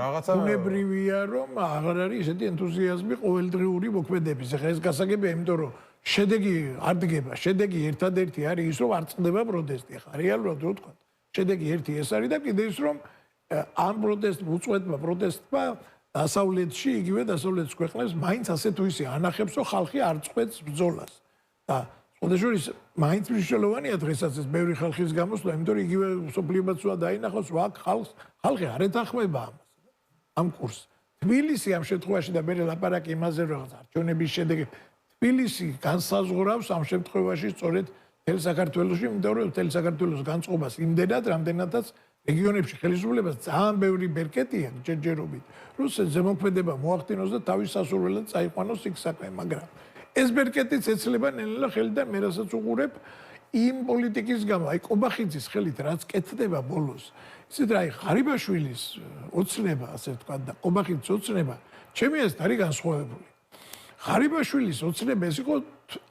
რაღაცა უნებრივია, რომ აღარ არის ესეთი ენთუზიაზმი ყოველდღიური მოქმედების. ახლა ეს გასაგებია, იმიტომ რომ შედეგი არ დგება. შედეგი ერთადერთი არის ის, რომ არ წყდება პროტესტი. ახლა რეალურად რო ვთქვა, შედეგი ერთი ეს არის და კიდე ის, რომ ამ უწყვეტმა პროტესტმა დასავლეთში, იგივე დასავლეთის ქვეყნებს მაინც ასე თუ ისე ანახებს, რომ ხალხი არ წყვეტს ბრძოლას. და შესაძლოა მაინც მნიშვნელოვანია დღესაც ეს ბევრი ხალხის გამოსვლა, იმიტომ რომ იგივე სოფლიობაც უნდა დაინახოს, რომ აქ ხალხი არ ეთანხმება ამას. ამ კურსს. თბილისი ამ შემთხვევაში და მე ლაპარაკი იმაზე, რომ არჩევნების შედეგი თბილისი განსაზღვრავს ამ შემთხვევაში სწორედ თელ საქართველოში, იმიტომ რომ თელ საქართველოს განწყობას იმდენად, რამდენადაც რეგიონებში ხელისუფლებას ძალიან ბევრი ბერკეტია ჯერჯერობით, რომ ზემოქმედება მოახდინოს და თავის სასურველად წაიყვანოს იქ საქმე, მაგრამ ეს ბერკეტიც ეცლება ნელ-ნელა ხელიდან მე რასაც უყურებ იმ პოლიტიკის გამო, აი კობახიძის ხელით რაც კეთდება ბოლოს. ისეთ რა, აი ღარიბაშვილის ოცნება, ასე ვთქვა და კობახიძის ოცნება, ჩემი აზრით არის განსხვავებული. ღარიბაშვილის ოცნება ეს იყო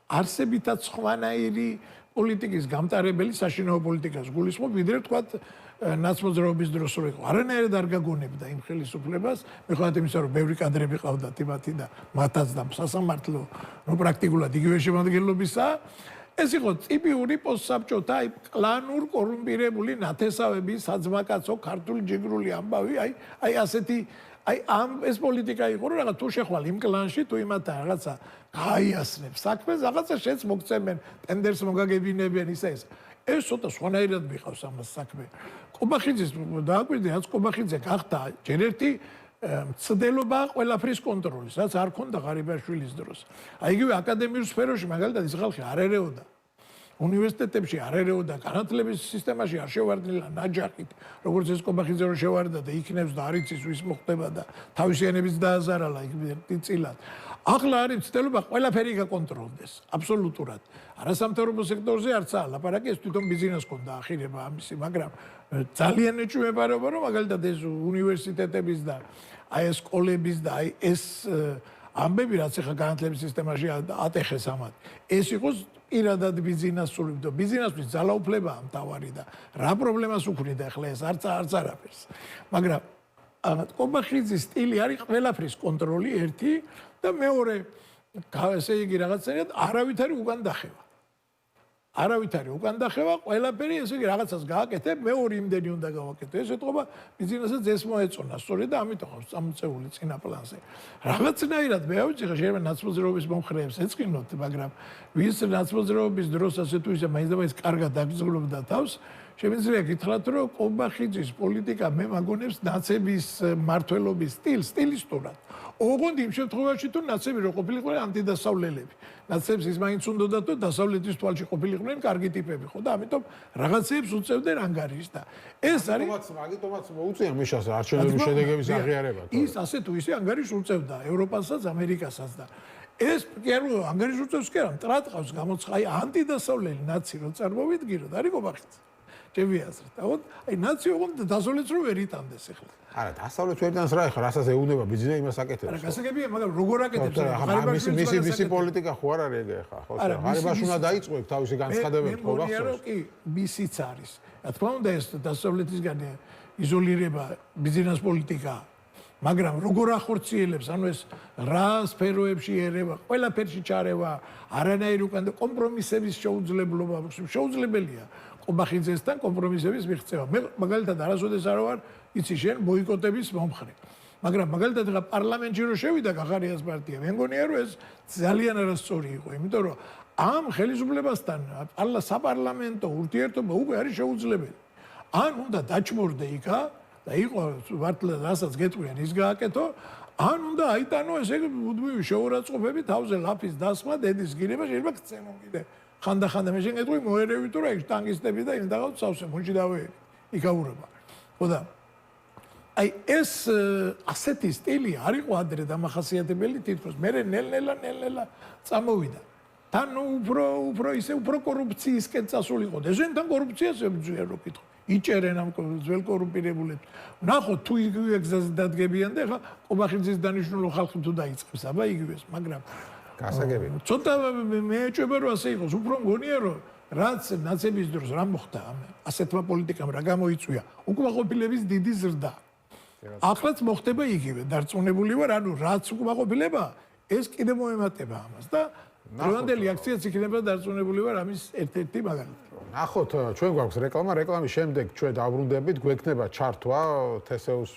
არსებითაც ხვანაირი პოლიტიკის გამტარებელი საშინაო პოლიტიკას გულისხმობ, ვიდრე ვთქვათ ნაცმოძრაობის დროს რო იყო. არანაირად არ გაგონებდა იმ ხელისუფლებას, მიუხედავად იმისა, რომ ბევრი კადრები ყავდათ იმათი და მათაც და სასამართლო პრაქტიკულად იგივე შემადგენლობისა. ეს იყო ტიპიური პოსტსაბჭოთა აი კლანურ კორუმპირებული ნათესავების საძმაკაცო ქართული ჯიგრული ამბავი, აი ასეთი აი ამ ეს პოლიტიკა იყო, რომ რაღაც თუ შეხვალ იმ კლანში, თუ იმათა რაღაცა გაიასნებს საქმეს, რაღაცა შეც მოგწემენ, ტენდერს მოგაგებინებიან ისა ეს. ეს ცოტა სხვანაირად მიყავს ამას საქმე. კობახიძის დააკვირდი, რაც კობახიძე გახდა ჯერ ერთი მცდელობა ყველაფრის კონტროლის, რაც არ ქონდა ღარიბაშვილის დროს. აი იგივე აკადემიურ სფეროში მაგალითად ის ხალხი არ ერეოდა. უნივერსიტეტებში არ ერეოდა, განათლების სისტემაში არ შევარდნილა ნაჯახით, როგორც ეს კობახიძე რო შევარდა და იქნებს და არ იცის ვის მოხდება და თავისიანებიც დააზარალა იქ წილად. ახლა არის მცდელობა ყველაფერი გაკონტროლდეს, აბსოლუტურად. არასამთავრობო სექტორზე არცაა ლაპარაკი, ეს თვითონ ბიზნესს ქონდა ახირება ამისი, მაგრამ ძალიან ეჭვმეპარება, რომ მაგალითად ეს უნივერსიტეტების და აი ეს სკოლების და აი ეს ამბები, რაც ახლა განათლების სისტემაში ატეხეს ამათ, ეს იყოს პირადად ბიზნესური და ბიზნესის ძალაუფლება ამთავარი და რა პრობლემას უქმნიდა ახლა ეს არც არაფერს. მაგრამ კობახიძის სტილი არის ყველაფრის კონტროლი ერთი და მეორე, ესე იგი რაღაცნაირად არავითარი უკან დახევა. არავითარი უკან დახევა, ყველაფერი ესე იგი რაღაცას გააკეთებ, მეორე იმდენი უნდა გავაკეთო. ეს ეთყობა ბიზნესაც ეს მოეწონა, სწორედ და ამიტომ ხავს წამოწეული წინა პლანზე. რაღაცნაირად მე ავიცი, ხა შეიძლება ნაცმოძრაობის მომხრეებს ეწყინოთ, მაგრამ ვის ნაცმოძრაობის დროს ასე თუ ისე მაინც და მაინც კარგად აგზრდობდა თავს, შემიძლია გითხრათ, რომ ყობახიძის პოლიტიკა მე მაგონებს ნაცების მმართველობის სტილისტურად. ოღონდ იმ შემთხვევაში თუ ნაცები რო ყოფილიყვნენ ანტიდასავლელები. ნაცებს ის მაინც უნდათ, რომ დასავლეთის თვალში ყოფილიყვნენ კარგი ტიპები, ხო და ამიტომ რაღაცეებს უწევდნენ ანგარიშს და ეს არის მაგიტომაც მოუწია მიშას არჩევნების შედეგების აღიარება. ის ასე თუ ისე ანგარიშს უწევდა ევროპასაც, ამერიკასაც და ეს კი არა ანგარიშს უწევს კი არა, მტრად ყავს გამოცხადი ანტიდასავლელი ნაცი რო წარმოვიდგინოთ, არის ყობახიძე. ჩემი აზრით. აი ნაცი ოღონდ დასავლეთს რო ვერ იტანდეს ახლა. არა, დასავლეთს ვერ იტანს რა ახლა, რასაც ეუნება ბიძინა იმას აკეთებს. არა, გასაგებია, მაგრამ როგორ აკეთებს? მისი პოლიტიკა ხო არ არის ეგ ახლა, ხო? ღარიბაში უნდა დაიწყოს თავისი განცხადებები ხო გახსოვს? მე მგონია, რომ კი, მისიც არის. რა თქმა უნდა, ეს დასავლეთისგან იზოლირება ბიზნეს პოლიტიკა, მაგრამ როგორ ახორციელებს, ანუ ეს რა სფეროებში ერევა, ყველაფერში ჩარევა, არანაირი უკან კომპრომისების შეუძლებელია. ყობახიძესთან კომპრომისების მიღწევა. მე მაგალითად არასოდეს არ ვარ იცი შენ ბოიკოტების მომხრე. მაგრამ მაგალითად ხა პარლამენტში რო შევიდა გახარიას პარტია, მე მგონია რომ ეს ძალიან არასწორი იყო, იმიტომ რომ ამ ხელისუფლებასთან საპარლამენტო ურთიერთობა უკვე არის შეუძლებელი. ან უნდა დაჭმორდე იქა და იყო ვარტლა რასაც გეტყვიან ის გააკეთო, ან უნდა აიტანო ესე მუდმივი შეურაცხყოფები თავზე ლაფის დასმა, დედის გირება შეიძლება გწემო კიდე. ხანდახანდა მე შეგეტყვი მოერევი თუ რა ის ტანგისტები და იმ დაღავ სავსე მუნჯი დავეები იქაურობა. ხო და აი ეს ასეთი სტილი არ იყო ადრე დამახასიათებელი თითქოს მე ნელ-ნელა წამოვიდა. თან უფრო კორუფციისკენ წასულიყო. ესენთან კორუფციას ებრძვიან რო კითხო. იჭერენ ამ ძველ კორუმპირებულებს. ნახოთ თუ იგივე გზაზე დადგებიან და ხა ყობახიძის დანიშნულო ხალხი თუ დაიწყებს, აბა იგივეს, მაგრამ გასაგები. ცოტა მე ეჭვება რომ ასე იყოს, უფრო მგონია რომ რაც ნაცების დროს რა მოხდა ასეთმა პოლიტიკამ რა გამოიწვია, უკმაყოფილების დიდი ზრდა. ახლაც მოხდება იგივე, დარწმუნებული ვარ, ანუ რაც უკმაყოფილება, ეს კიდე მოემატება ამას და დღევანდელი აქციაც იქნება დარწმუნებული ვარ ამის ერთ-ერთი მაგალითი. ნახოთ, ჩვენ გვაქვს რეკლამა, რეკლამის შემდეგ ჩვენ დავბრუნდებით, გვექნება ჩართვა თესეუს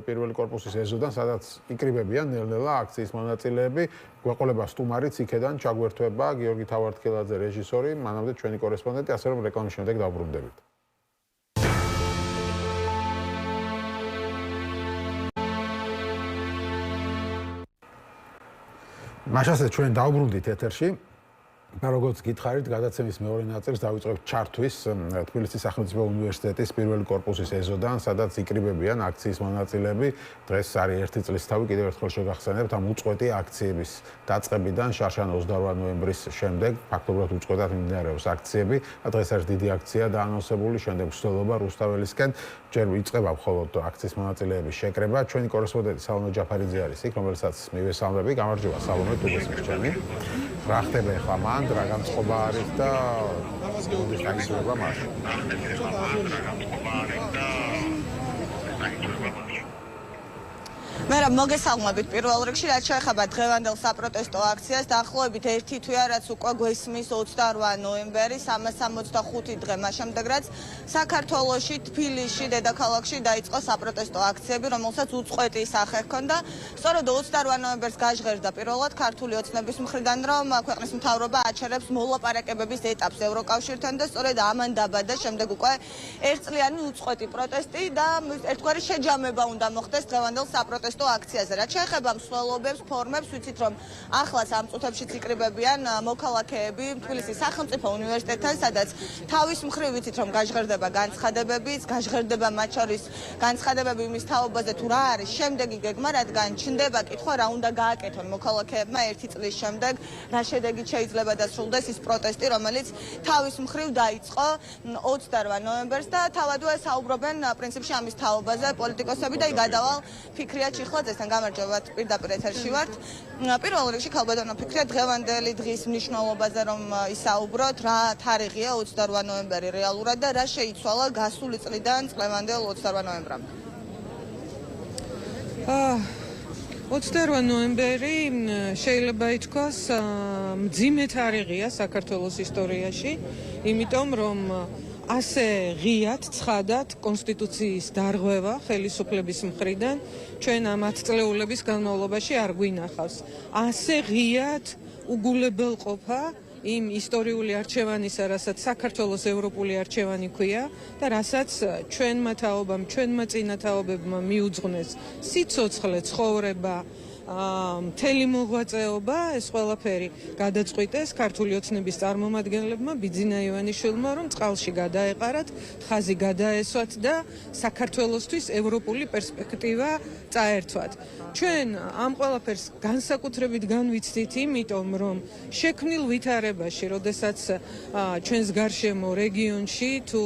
პირველი კორპუსის ეზოდან, სადაც იკრიბებიან ნელ-ნელა აქციის მონაწილეები. გვეყოლება სტუმარიც იქედან ჩაგვერთვება გიორგი თავართქელაძე რეჟისორი, მანამდე ჩვენი კორესპონდენტი, ასე რომ რეკლამის შემდეგ დავბრუნდებით. მაშასე ჩვენ დავბრუნდით ეთერში. და როგორც გითხარით, გადაცემის მეორე ნაწილს დავიწყებთ ჩართვის თბილისის სახელმწიფო უნივერსიტეტის პირველი კორპუსის ეზოდან, სადაც იკრიბებიან აქციის მონაწილეები. დღეს არის 1 წლის თავი, კიდევ ერთხელ შეგახსენებთ ამ უწყვეტი აქციების დაწყებიდან შარშან 28 ნოემბრის შემდეგ ფაქტობრივად უწყვეტად მიმდინარეობს აქციები. და დღეს არის დიდი აქცია დაანონსებული, შემდეგ მსვლელობა რუსთაველისკენ. ჯერ იწყება მხოლოდ აქციის მონაწილეების შეკრება. ჩვენი კორესპონდენტი სალომე ჯაფარიძე არის იქ, რომელსაც მივესალმები. გამარჯობა სალომე, თუ გესმის. რა ხდება ახლა მან რა განწყობა არის და ის განსხვავება მას. მე რა მოგესალმებით პირველ რიგში რაც შეეხება დღევანდელ საპროტესტო აქციას დაახლოებით 1 თვეა რაც უკვე გვესმის 28 ნოემბერი 365 დღე მას შემდეგ რაც საქართველოში თბილისში დედაქალაქში დაიწყო საპროტესტო აქციები რომელსაც უწყვეტი სახე ჰქონდა სწორედ 28 ნოემბერს გაჟღერდა პირველად ქართული ოცნების მხრიდან რომ ქვეყნის მთავრობა აჩერებს მოლაპარაკებების ეტაპს ევროკავშირთან და სწორედ ამან დაბადა შემდეგ უკვე ერთწლიანი უწყვეტი პროტესტი და ერთგვარი შეჯამება უნდა მოხდეს დღევანდელ საპროტესტო აქციაზე. რაც შეეხება მსვლელობებს, ფორმებს, ვიცით რომ ახლა ამ წუთებშიც იკრიბებიან მოქალაქეები თბილისის სახელმწიფო უნივერსიტეტთან, სადაც თავის მხრივ ვიცით რომ გაჟღერდება განცხადებებიც, გაჟღერდება მათ შორის განცხადებები იმის თაობაზე თუ რა არის შემდეგი გეგმა, რადგან ჩნდება კითხვა რა უნდა გააკეთონ მოქალაქეებმა 1 წლის შემდეგ, რა შედეგით შეიძლება დასრულდეს ის პროტესტი, რომელიც თავის მხრივ დაიწყო 28 ნოემბერს და თავადვე საუბრობენ პრინციპში ამის თაობაზე პოლიტიკოსები და გადავალ ფიქრია ჭიხლაძესთან გამარჯობათ პირდაპირ ეთერში ვართ. პირველ რიგში ქალბატონო ფიქრია დღევანდელი დღის მნიშვნელობაზე რომ ისაუბროთ, რა თარიღია 28 ნოემბერი რეალურად და რა შეიცვალა გასული წლიდან წლევანდელ 28 ნოემბრამდე. 28 ნოემბერი შეიძლება ითქვას მძიმე თარიღია საქართველოს ისტორიაში, იმიტომ რომ ასე ღიად ცხადად კონსტიტუციის დარღვევა ხელისუფლების მხრიდან ჩვენ ამ 10 წლეულების განმავლობაში არ გვინახავს. ასე ღიად უგულებელყოფა იმ ისტორიული არჩევანისა, რასაც საქართველოს ევროპული არჩევანი ქვია და რასაც ჩვენმა თაობამ, ჩვენმა წინათაობებმა მიუძღვნეს სიცოცხლე, ცხოვრება, მთელი მოღვაწეობა, ეს ყველაფერი გადაწყვიტეს ქართული ოცნების წარმომადგენლებმა ბიძინა ივანიშვილმა, რომ წყალში გადაეყარათ, ხაზი გადაესვათ და საქართველოსთვის ევროპული პერსპექტივა წაერთვათ. ჩვენ ამ ყველაფერს განსაკუთრებით განვიცდით, იმიტომ რომ შექმნილ ვითარებაში, როდესაც ჩვენს გარშემო რეგიონში თუ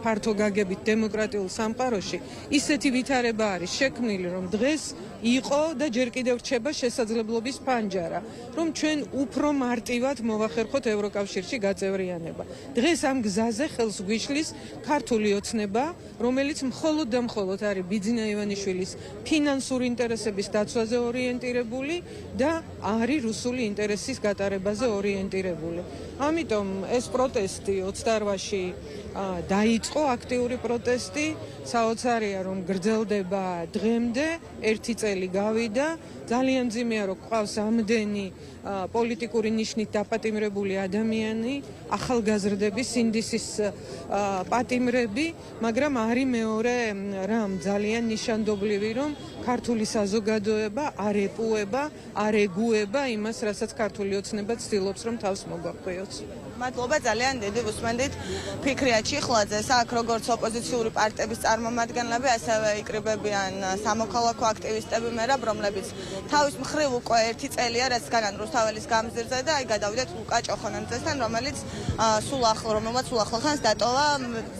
ფართო გაგებით დემოკრატიულ სამყაროში ისეთი ვითარება არის შექმნილი, რომ დღეს იყო და ჯერ კიდევ რჩება შესაძლებლობის ფანჯარა, რომ ჩვენ უფრო მარტივად მოვახერხოთ ევროკავშირში გაწევრიანება. დღეს ამ გზაზე ხელს გვიშლის ქართული ოცნება, რომელიც მხოლოდ და მხოლოდ არის ბიძინა ივანიშვილის ფინანსური ინტერესების დაცვაზე ორიენტირებული და არის რუსული ინტერესის გატარებაზე ორიენტირებული. ამიტომ ეს პროტესტი 28-ში დაიწყო აქტიური პროტესტი, საოცარია რომ გრძელდება დღემდე, 1 წელი გავიდა, ძალიან მძიმეა რომ ყავს ამდენი პოლიტიკური ნიშნით დაპატიმრებული ადამიანი, ახალგაზრდები, სინდისის პატიმრები, მაგრამ არის მეორე რამ ძალიან ნიშანდობლივი, რომ ქართული საზოგადოება არ ეპუება, არ ეგუება იმას, რასაც ქართული ოცნება ცდილობს, რომ თავს მოგვაყვიოს. მადლობა ძალიან დიდი უსმენდით ფიქრია ჩიხლაძეს, აქ როგორც ოპოზიციური პარტიების წარმომადგენლები, ასევე იკრიბებიან სამოქალაქო აქტივისტები მერაბ, რომლებიც თავის მხრივ უკვე 1 წელია, რაც განან რუსთაველის გამზირზე და აი გადავიდეთ ლუკა ჭოხონანძესთან, რომელმაც სულ ახლა ხანს დატოვა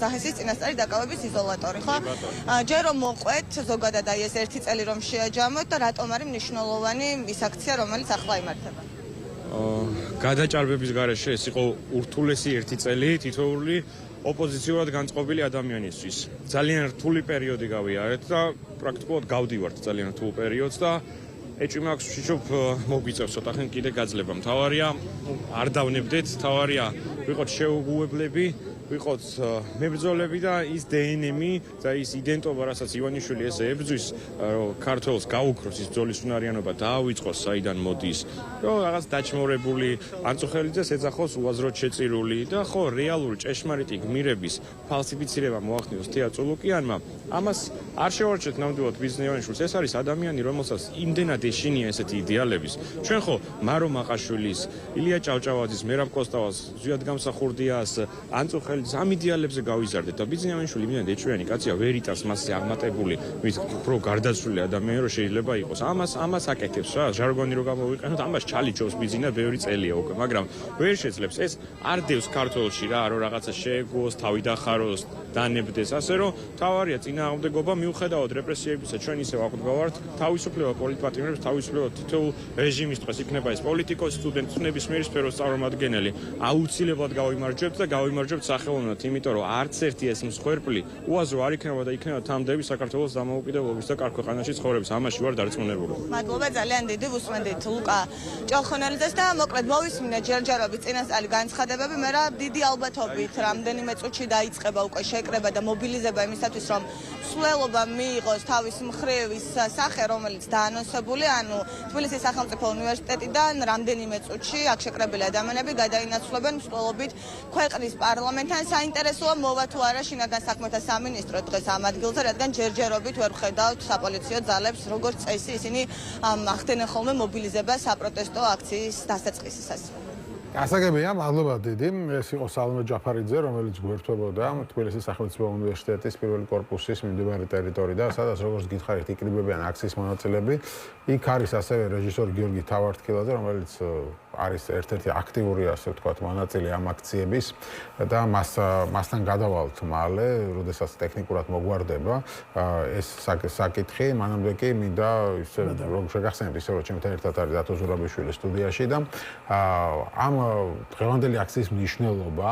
ზაჰესის წინასწარი დაკავების იზოლატორი, ხო? ჯერ რომ მოყვეთ ზოგადად აი ეს 1 წელი რომ შეაჯამოთ და რატომ არის მნიშვნელოვანი ის აქცია, რომელიც ახლა იმართება? გადაჭარბების გარეშე ეს იყო ურთულესი 1 წელი თითოეული ოპოზიციურად განწყობილი ადამიანისთვის. ძალიან რთული პერიოდი გავიარეთ და პრაქტიკულად გავდივართ ძალიან რთულ პერიოდს და ეჭვი მაქვს ვშიშობ მოგვიწევს ცოტახან კიდე გაძლება. მთავარია არ დავნებდეთ, მთავარია ვიყოთ შეუგუებლები, ვიყოთ მებრძოლები და ის დნმ-ი და ის იდენტობა, რასაც ივანიშვილი ესე ებრძვის, რომ ქართველს გაუქროს ის ბრძოლის უნარიანობა დაავიწყოს საიდან მოდის, რომ რაღაც დაჩმორებული ანწუხელიძეს ეძახოს უაზროდ შეწირული და ხო რეალური ჭეშმარიტი გმირების ფალსიფიცირება მოახდინოს თეა წულუკიანმა, ამას არ შევარჩეთ ნამდვილად ბიძინა ივანიშვილს. ეს არის ადამიანი, რომელსაც იმდენად ეშინია ესეთი იდეალების. ჩვენ ხო მარო მაყაშვილის, ილია ჭავჭავაძის, მერაბ კოსტავას, ზვიად გამსახურდიას, ანწუხელიძეს ამ იდეალებზე გავიზარდეთ და ბიძინა ივანიშვილი იმდენად ეჭვიანი კაცია, ვერ იტანს მასზე აღმატებული, მის უფრო გარდაცვლილი ადამიანი რო შეიძლება იყოს. ამას აკეთებს რა, ჟარგონი რო გამოვიყენოთ, ამას ჩალიჩობს ბიძინა ბევრი წელია უკვე, მაგრამ ვერ შეძლებს. ეს არ დევს ქართულში რა, რომ რაღაცა შეეგუოს, თავი დახაროს, დანებდეს, ასე რომ თავარია წინააღმდეგობა მიუხედავად რეპრესიებისა, ჩვენ ისევ აღვდგავართ თავისუფლება პოლიტპატიმრებს, თავისუფლება თითოეულ რეჟიმის დღეს იქნება ეს პოლიტიკოსი, სტუდენტი, ნებისმიერი სფეროს წარმომადგენელი. აუცილებლად გავიმარჯვებთ და გავიმარჯვებთ სახელოვნად, იმიტომ რომ არც ერთი ეს მსხვერპლი უაზრო არ იქნება და იქნება თამდები საქართველოს დამოუკიდებლობის და კარგ ქვეყანაში ცხოვრების. ამაში ვარ დარწმუნებული. მადლობა ძალიან დიდი უსმენდით ლუკა ჭოხონანძეს და მოკლედ მოვისმინეთ ჯერჯერობით წინასწარი განცხადებები, მე რა დიდი ალბათობით რამდენიმე წუთში დაიწყება უკვე შეკრება და მობილიზება იმისათვის, რომ მსვლელობა მიიღოს თავის მხრივ ის სახე, რომელიც დაანონსებული, ანუ თბილისის სახელმწიფო უნივერსიტეტიდან რამდენიმე წუთში აქ შეკრებილი ადამიანები გადაინაცვლებენ მსვლელობით ქვეყნის პარლამენტთან. საინტერესოა მოვა თუ არა შინაგან საქმეთა სამინისტრო დღეს ამ ადგილზე, რადგან ჯერჯერობით ვერ ხედავთ საპოლიციო ძალებს, როგორც წესი ისინი ახდენენ ხოლმე მობილიზებას საპროტესტო აქციის დასაწყისისას. გასაგებია, მადლობა დიდი. ეს იყო სალომე ჯაფარიძე, რომელიც გვერდთვებოდა თბილისის სახელმწიფო უნივერსიტეტის პირველი კორპუსის მიმდებარე ტერიტორიიდან, სადაც როგორც გითხარით, იკრიბებიან აქციის მონაწილეები. იქ არის ასევე რეჟისორი გიორგი თავართქილაძე, რომელიც არის ერთ-ერთი აქტიური, ასე ვთქვათ, მონაწილე ამ აქციების და მასთან გადავალთ მალე, როდესაც ტექნიკურად მოგვარდება ეს საკითხი. მანამდე კი მინდა ისე რომ შეგახსენებთ, ისე რომ ჩემთან ერთად არის დათო ზურაბიშვილი სტუდიაში და ამ დღევანდელი აქციის მნიშვნელობა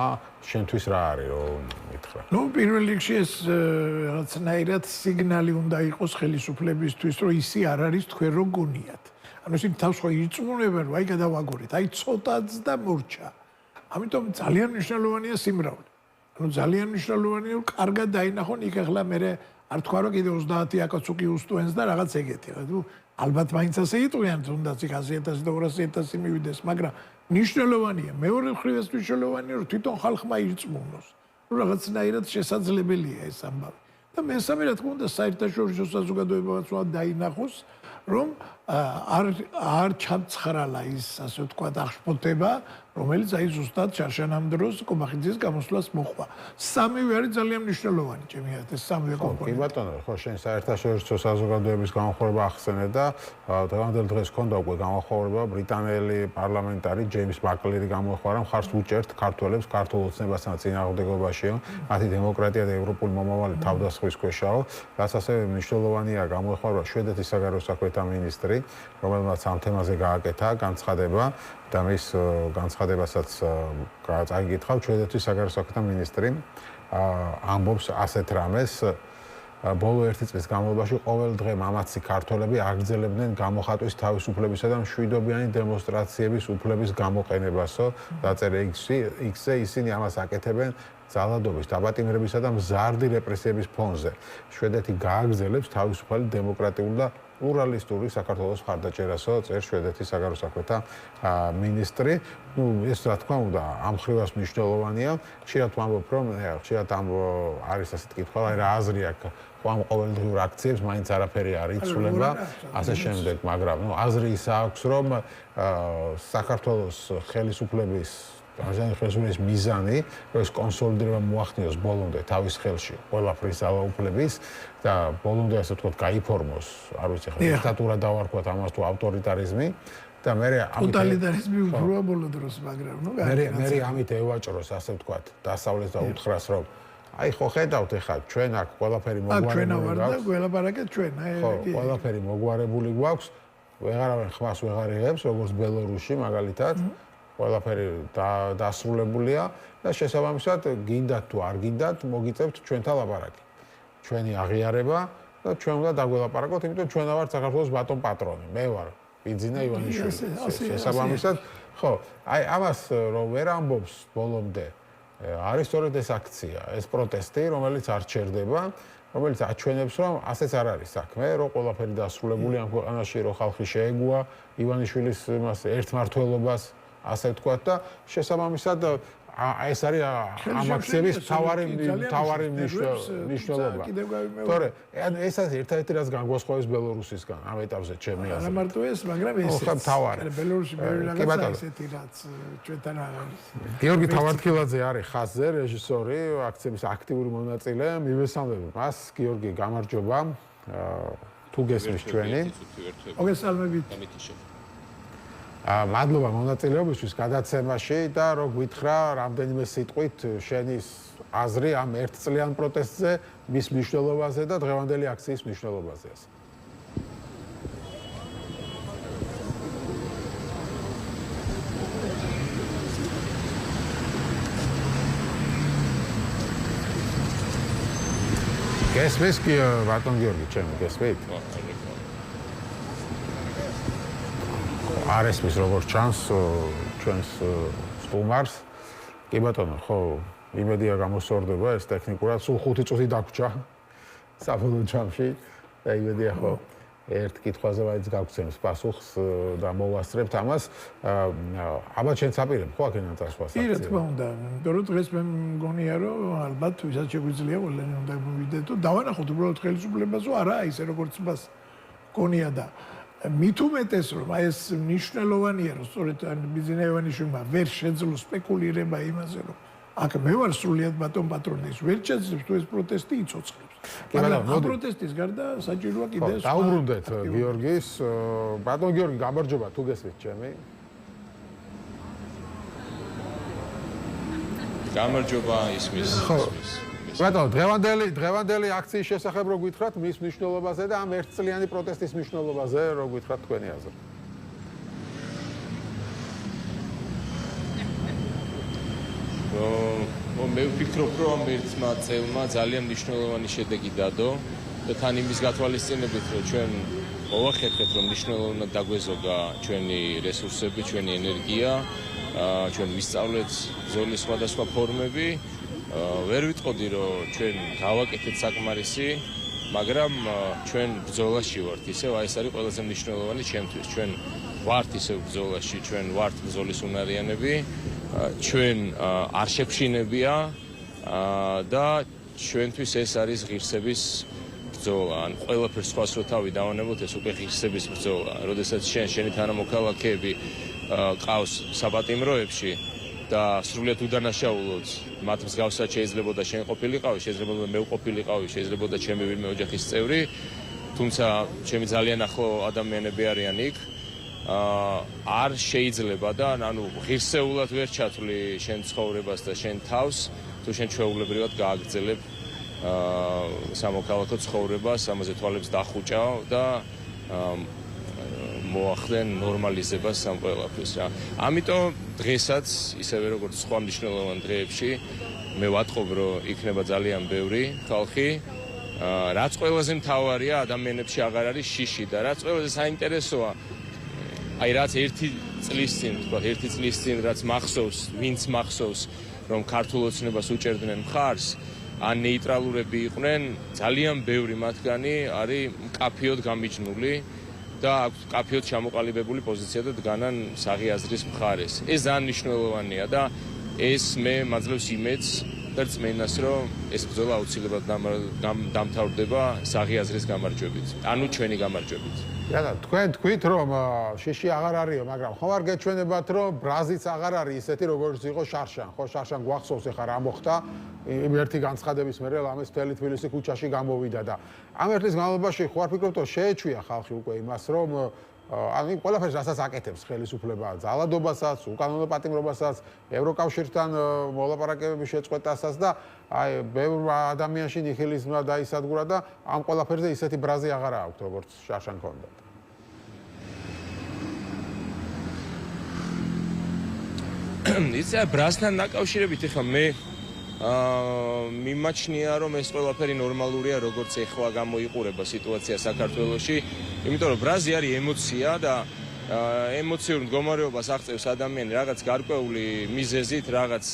შენთვის რა არის, რომ მითხრა? ნუ პირველ რიგში ეს რაღაცნაირად სიგნალი უნდა იყოს ხელისუფლებისთვის, რომ ისი არ არის თქვენ რო გონიათ. ანუ ისინი თავს ხო იწუნებენ, რომ აი გადავაგორეთ, აი ცოტაც და მორჩა. ამიტომ ძალიან მნიშვნელოვანია სიმრავლე. ანუ ძალიან მნიშვნელოვანია, რომ კარგად დაინახონ იქ ახლა მე არ თქვა რომ კიდე 30 აკაცუკი უსტუენს და რაღაც ეგეთი. ანუ ალბათ მაინც ასე იტყვიან, თუნდაც იქ 100,000 და 200,000 მივიდეს, მაგრამ მნიშვნელოვანია. მეორე მხრივ ეს მნიშვნელოვანია, რომ თვითონ ხალხმა ირწმუნოს, რომ რაღაცნაირად შესაძლებელია ეს ამბავი. და მესამე რა თქმა უნდა საერთაშორისო საზოგადოებაც უნდა დაინახოს, რომ არ ჩამცხრალა ის ასე ვთქვათ აღშფოთება, რომელიც აი ზუსტად შარშანამ დროს კობახიძის გამოსვლას მოყვა. სამივე არის ძალიან მნიშვნელოვანი, ჩემი აზრით, ეს სამივე კი კომპონენტი. ბატონო, ხო შენ საერთაშორისო საზოგადოების განხორება ახსენე და დღევანდელ დღეს ჰქონდა უკვე განხორება ბრიტანელი პარლამენტარი ჯეიმს ბაკლერი გამოეხმარა მხარს უჭერთ ქართველებს ქართულ ოცნებასთან წინააღმდეგობაშიო, მათი დემოკრატია და ევროპული მომავალი თავდასხმის ქვეშაო, რაც ასევე მნიშვნელოვანია გამოეხმარა შვედეთის საგარეო საქმეთა მინისტრი, რომელმაც ამ თემაზე გააკეთა განცხადება და მის განცხადებასაც წაიკითხავ შვედეთის საგარეო საქმეთა მინისტრი ამბობს ასეთ რამეს ბოლო 1 წლის განმავლობაში ყოველ დღე მამაცი ქართველები აგრძელებდნენ გამოხატვის თავისუფლებისა და მშვიდობიანი დემონსტრაციების უფლების გამოყენებასო დაწერა X-ზე ისინი ამას აკეთებენ ძალადობის, დაბატიმრებისა და მზარდი რეპრესიების ფონზე. შვედეთი გააგრძელებს თავისუფალი დემოკრატიული და პლურალისტური საქართველოს მხარდაჭერასო წერს შვედეთის საგარეო საქმეთა მინისტრი. ეს რა თქმა უნდა ამ ხრივას მნიშვნელოვანია. ხშირად ვამბობ, რომ ხშირად ამ არის ასეთ კითხვა, აი რა აზრი აქვს ამ ყოველდღიურ აქციებს, მაინც არაფერი არ იცვლება, ასე შემდეგ, მაგრამ აზრი ის აქვს, რომ საქართველოს ხელისუფლების ხელისუფლების მიზანი, რომ ეს კონსოლიდირება მოახდინოს ბოლომდე თავის ხელში ყველაფრის ძალაუფლების და ბოლომდე ასე ვთქვათ, გაიფორმოს, არ ვიცი ხა დიქტატურა დავარქვათ ამას თუ ავტორიტარიზმი და მე ტოტალიტარიზმი უბრალოდ ბოლო დროს, მაგრამ მე ამით ევაჭროს, ასე ვთქვათ, დასავლეთს და უთხრას, რომ აი ხო ხედავთ ეხლა ჩვენ აქ ყველაფერი მოგვარებული გვაქვს. გველაპარაკეთ ჩვენ, ხო, ყველაფერი მოგვარებული გვაქვს. ვეღარავენ ხმას ვეღარ იღებს, როგორც ბელორუსში მაგალითად. ყველაფერი დასრულებულია და შესაბამისად გინდათ თუ არ გინდათ მოგიწევთ ჩვენთან ლაპარაკი. ჩვენი აღიარება და ჩვენ უნდა დაგველაპარაკოთ, იმიტომ ჩვენ ვართ საქართველოს ბატონ პატრონი. მე ვარ ბიძინა ივანიშვილი. შესაბამისად, ხო, აი ამას რომ ვერ ამბობს ბოლომდე არის სწორედ ეს აქცია, ეს პროტესტი, რომელიც არ ჩერდება, რომელიც აჩვენებს, რომ ასეც არ არის საქმე, რომ ყველაფერი დასრულებული ამ ქვეყანაში, რომ ხალხი შეეგუა ივანიშვილის იმას ერთმართველობას, ასე ვთქვათ და შესაბამისად ეს არის ამ აქციების თავარი მნიშვნელობა. თორე ეს არის ერთ-ერთი რაც განგვასხვავებს ბელორუსისგან ამ ეტაპზე ჩემი აზრით. არა მარტო ეს, მაგრამ ეს თავარი. ბელორუსი ბევრი რაღაცა ისეთი რაც ჩვენთან არ არის. გიორგი თავარდქილაძე არის ხაზზე, რეჟისორი, აქციების აქტიური მონაწილე. მივესალმებ მას, გიორგი, გამარჯობა. თუ გესმის ჩვენი. მოგესალმებით. მადლობა მონაწილეობისთვის გადაცემაში და რო გითხრა რამდენიმე სიტყვით შენის აზრი ამ ერთწლიან პროტესტზე, მის მნიშვნელობაზე და დღევანდელი აქციის მნიშვნელობაზე. გესმის კი ბატონ გიორგი, ჩემი გესმით? არ ესმის როგორც ჩანს ჩვენს სტუმარს. კი ბატონო, ხო, იმედია გამოსწორდება ეს ტექნიკურად, სულ 5 წუთი დაგვრჩა საბოლოო ჯამში და იმედია ხო ერთ კითხვაზე მაინც გავცემს პასუხს და მოვასწრებთ ამას. აბა შენ საპირებ ხო აქედან წასვლას? კი, რა თქმა უნდა. იმიტომ რომ დღეს მე მგონია რომ ალბათ ვისაც შეგვიძლია ყველანი უნდა მოვიდეთ და დავანახოთ უბრალოდ ხელისუფლებას, არა ისე როგორც მას გონია და მით უმეტეს რომ აი ეს მნიშვნელოვანია რომ სწორედ ბიძინა ივანიშვილმა ვერ შეძლო სპეკულირება იმაზე რომ აქ მე ვარ სრულიად ბატონ პატრონის ვერ შეძლებს თუ ეს პროტესტი იცოცხლებს. მაგრამ ამ პროტესტის გარდა საჭიროა კიდევ დაუბრუნდეთ გიორგის. ბატონ გიორგი, გამარჯობა, თუ გესმით ჩემი? გამარჯობა ისმის. ბატონო, დღევანდელი აქციის შესახებ რო გითხრათ მის მნიშვნელობაზე და ამ ერთწლიანი პროტესტის მნიშვნელობაზე რო გითხრათ თქვენი აზრი. მე ვფიქრობ, რომ ერთმა წელმა ძალიან მნიშვნელოვანი შედეგი დადო და თან იმის გათვალისწინებით, რომ ჩვენ მოვახერხეთ, რომ მნიშვნელოვნად დაგვეზოგა ჩვენი რესურსები, ჩვენი ენერგია, ჩვენ ვისწავლეთ ბრძოლის სხვადასხვა ფორმები. ვერ ვიტყოდი, რომ ჩვენ გავაკეთეთ საკმარისი, მაგრამ ჩვენ ბრძოლაში ვართ, ისევ აი ეს არის ყველაზე მნიშვნელოვანი ჩემთვის. ჩვენ ვართ ისევ ბრძოლაში, ჩვენ ვართ ბრძოლის უნარიანები, ჩვენ არ შეფშინებია და ჩვენთვის ეს არის ღირსების ბრძოლა. ან ყველაფერს სხვას რო თავი დავანებოთ, ეს უკვე ღირსების ბრძოლა. როდესაც შენი თანამოქალაქეები ყავს საპატიმროებში და სრულიად უდანაშაულოდ მათ მსგავსად შეიძლებოდა შენ ყოფილიყავი, შეიძლებოდა მე ვყოფილიყავი, შეიძლება ჩემი ვინმე ოჯახის წევრი, თუმცა ჩემი ძალიან ახლო ადამიანები არიან იქ. არ შეიძლება და ანუ ღირსეულად ვერ ჩათვლი შენ ცხოვრებას და შენ თავს, თუ შენ ჩვეულებრივად გააგრძელებ სამოქალაქო ცხოვრებას, ამაზე თვალებს დახუჭავ და მოახდენ ნორმალიზებას ამ ყველაფრის რა. ამიტომ დღესაც ისევე როგორც სხვა მნიშვნელოვან დღეებში მე ვატყობ, რომ იქნება ძალიან ბევრი ხალხი. რაც ყველაზე მთავარია, ადამიანებში აღარ არის შიში და რაც ყველაზე საინტერესოა, აი რაც ერთი წლის წინ რაც მახსოვს, ვინც მახსოვს, რომ ქართულ ოცნებას უჭერდნენ მხარს, ან ნეიტრალურები იყვნენ, ძალიან ბევრი მათგანი არის მკაფიოდ გამიჯნული და აქვს მკაფიოდ ჩამოყალიბებული პოზიცია და დგანან საღი აზრის მხარეს. ეს ძალიან მნიშვნელოვანია და ეს მე მაძლევს იმედს და რწმენას, რომ ეს ბრძოლა აუცილებლად დამთავრდება საღი აზრის გამარჯვებით, ანუ ჩვენი გამარჯვებით. და თქვენ თქვით, რომ შიში აღარ არისო, მაგრამ ხომ არ გეჩვენებათ, რომ ბრაზიც აღარ არის ისეთი, როგორც იყო შარშან. ხო, შარშან გვახსოვს ახლა რა მოხდა იმ ერთი განცხადების მერე ლამის მთელი თბილისი ქუჩაში გამოვიდა და ამ ერთ წლის განმავლობაში ხო არ ფიქრობთ, რომ შეეჩვია ხალხი უკვე იმას, რომ ანუ ყველაფერს რასაც აკეთებს ხელისუფლება, ძალადობასაც, უკანონო პატიმრობასაც, ევროკავშირთან მოლაპარაკებების შეწყვეტასაც და აი ბევრ ადამიანში ნიჰილიზმმა დაისადგურა და ამ ყველაფერზე ისეთი ბრაზი აღარა აქვს, როგორც შარშან ჰქონდა. იცი ბრაზთან დაკავშირებით ახლა მე მიმაჩნია, რომ ეს ყველაფერი ნორმალურია, როგორც ეხლა გამოიყურება სიტუაცია საქართველოში, იმიტომ რომ ბრაზი არის ემოცია და ემოციურ მდგომარეობას აღწევს ადამიანი რაღაც გარკვეული მიზეზით, რაღაც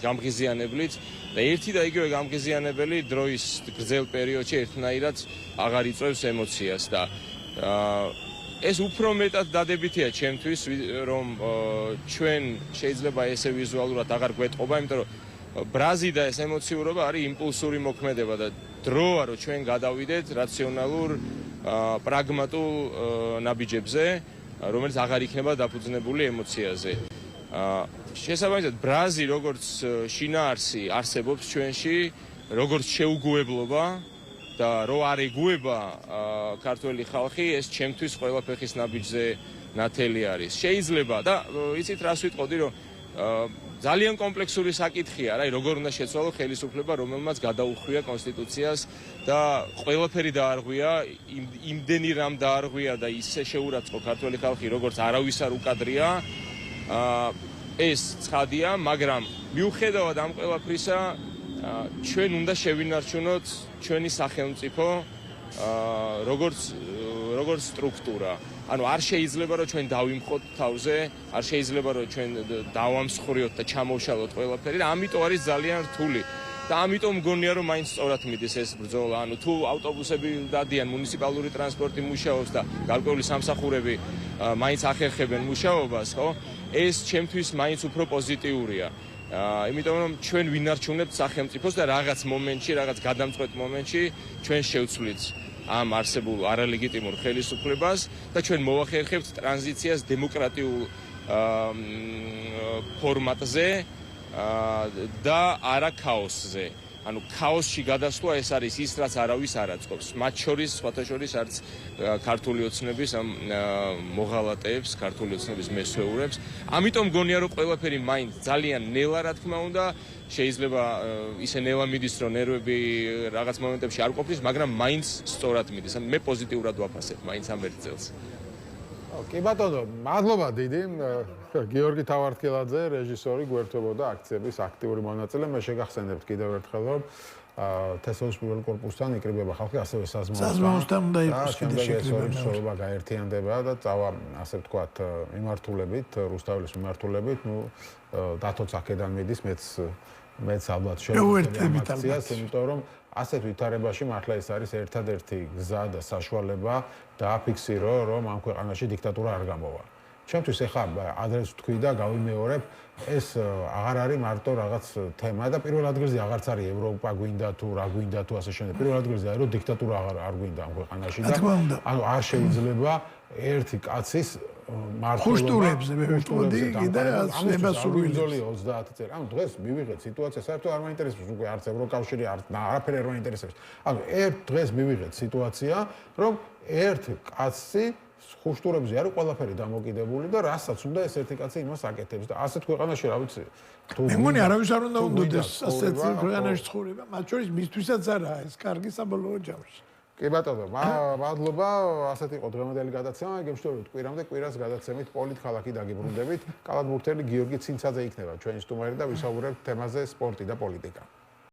გამღიზიანებლით და ერთი და იგივე გამღიზიანებელი დროის გრძელ პერიოდში ერთნაირად აღარ იწვევს ემოციას და ეს უფრო მეტად დადებითია ჩემთვის, რომ ჩვენ შეიძლება ესე ვიზუალურად აღარ გვეტყობა, იმიტომ რომ ბრაზი და ეს ემოციურობა არის იმპულსური მოქმედება და დროა რომ ჩვენ გადავიდეთ რაციონალურ პრაგმატულ ნაბიჯებზე, რომელიც აღარ იქნება დაფუძნებული ემოციაზე. შესაბამისად, ბრაზი როგორც შინაარსი არსებობს ჩვენში, როგორც შეუგუებლობა და რო არ ეგუება ქართველი ხალხი, ეს ჩემთვის ყველა ფეხის ნაბიჯზე ნათელი არის. შეიძლება და იცით რას ვიტყოდი, რომ ძალიან კომპლექსური საკითხია რა, როგორ უნდა შეცვალო ხელისუფლება, რომელმაც გადაუხვია კონსტიტუციას და ყველაფერი დაარღვია, იმდენი რამ დაარღვია და ისე შეურაცხო ქართველი ხალხი, როგორც არავის არ უკადრია. ეს ცხადია, მაგრამ მიუხედავად ამ ყველაფრისა, ჩვენ უნდა შევინარჩუნოთ ჩვენი სახელმწიფო როგორც სტრუქტურა. ანუ არ შეიძლება რომ ჩვენ დავიმხოთ თავზე, არ შეიძლება რომ ჩვენ დავამსხვრიოთ და ჩამოვშალოთ ყველაფერი და ამიტომ არის ძალიან რთული. და ამიტომ მგონია რომ მაინც სწორად მიდის ეს ბრძოლა. ანუ თუ ავტობუსები დადიან, მუნიციპალური ტრანსპორტი მუშაობს და გარკვეული სამსახურები მაინც ახერხებენ მუშაობას, ხო? ეს ჩემთვის მაინც უფრო პოზიტიურია. იმიტომ რომ ჩვენ ვინარჩუნებთ სახელმწიფოს და რაღაც მომენტში, რაღაც გადამწყვეტ მომენტში ჩვენ შევცვლით ამ არსებულ არალეგიტიმურ ხელისუფლებას და ჩვენ მოვახერხებთ ტრანზიციას დემოკრატიულ ფორმატზე და არა ქაოსზე. ანუ ქაოსში გადასვლა ეს არის ის, რაც არავის არ აწყობს. მათ შორის, სხვათა შორის არც ქართული ოცნების ამ მოღალატეებს, ქართული ოცნების მესვეურებს. ამიტომ მგონია, რომ ყველაფერი მაინც ძალიან ნელა, რა თქმა უნდა, შეიძლება ისე ნელა მიდის, რომ ნერვები რაღაც მომენტებში არ ყოფნის, მაგრამ მაინც სწორად მიდის. მე პოზიტიურად ვაფასებ მაინც ამ ერთ წელს. კი ბატონო, მადლობა დიდი. გიორგი თავართქილაძე, რეჟისორი, გვერდებოდა აქციების აქტიური მონაწილე. მე შეგახსენებთ კიდევ ერთხელ, რომ თესლობის პირველ კორპუსთან იკრიბება ხალხი, ასევე საზმაოსთან უნდა იყოს კიდე შეკრიბება გაერთიანდება და წავა, ასე ვთქვათ, მიმართულებით, რუსთაველის მიმართულებით, დათოც აქედან მიდის, მეც ალბათ შევერთებით აქციას, იმიტომ რომ ასეთ ვითარებაში მართლა ეს არის ერთადერთი გზა და საშუალება დააფიქსირო, რომ ამ ქვეყანაში დიქტატურა არ გამოვა. ჩემთვის ეხლა ადრეს ვთქვი და გავიმეორებ, ეს აღარ არის მარტო რაღაც თემა და პირველ ადგილზე აღარც არის ევროპა გვინდა თუ რა გვინდა თუ ასე შემდეგ. პირველ ადგილზე არის რომ დიქტატურა არ გვინდა ამ ქვეყანაში და ანუ არ შეიძლება ერთი კაცის ხუშტურებზე მე ვიტყოდი კიდე ამას სრულიძოლი 30 წელი. ანუ დღეს მივიღეთ სიტუაცია, საერთოდ არ მაინტერესებს უკვე არც ევროკავშირი, არაფერი არ მაინტერესებს. ანუ დღეს მივიღეთ სიტუაცია, რომ ერთი კაცი ხუშტურებზე არის ყველაფერი დამოკიდებული და რასაც უნდა ეს ერთი კაცი იმას აკეთებს და ასეთ ქვეყანაში რა ვიცი თუ მე მგონი არავის არ უნდა უნდოდეს ასეთ ქვეყანაში ცხოვრება, მათ შორის მისთვისაც არაა ეს კარგი საბოლოო ჯამში. კი ბატონო, მადლობა, ასეთ იყო დღევანდელი გადაცემა. გემშვიდობებით კვირამდე, კვირას გადაცემით პოლიტქალაქი დაგიბრუნდებით. კალათბურთელი გიორგი ცინცაძე იქნება ჩვენი სტუმარი და ვისაუბრებთ თემაზე სპორტი და პოლიტიკა.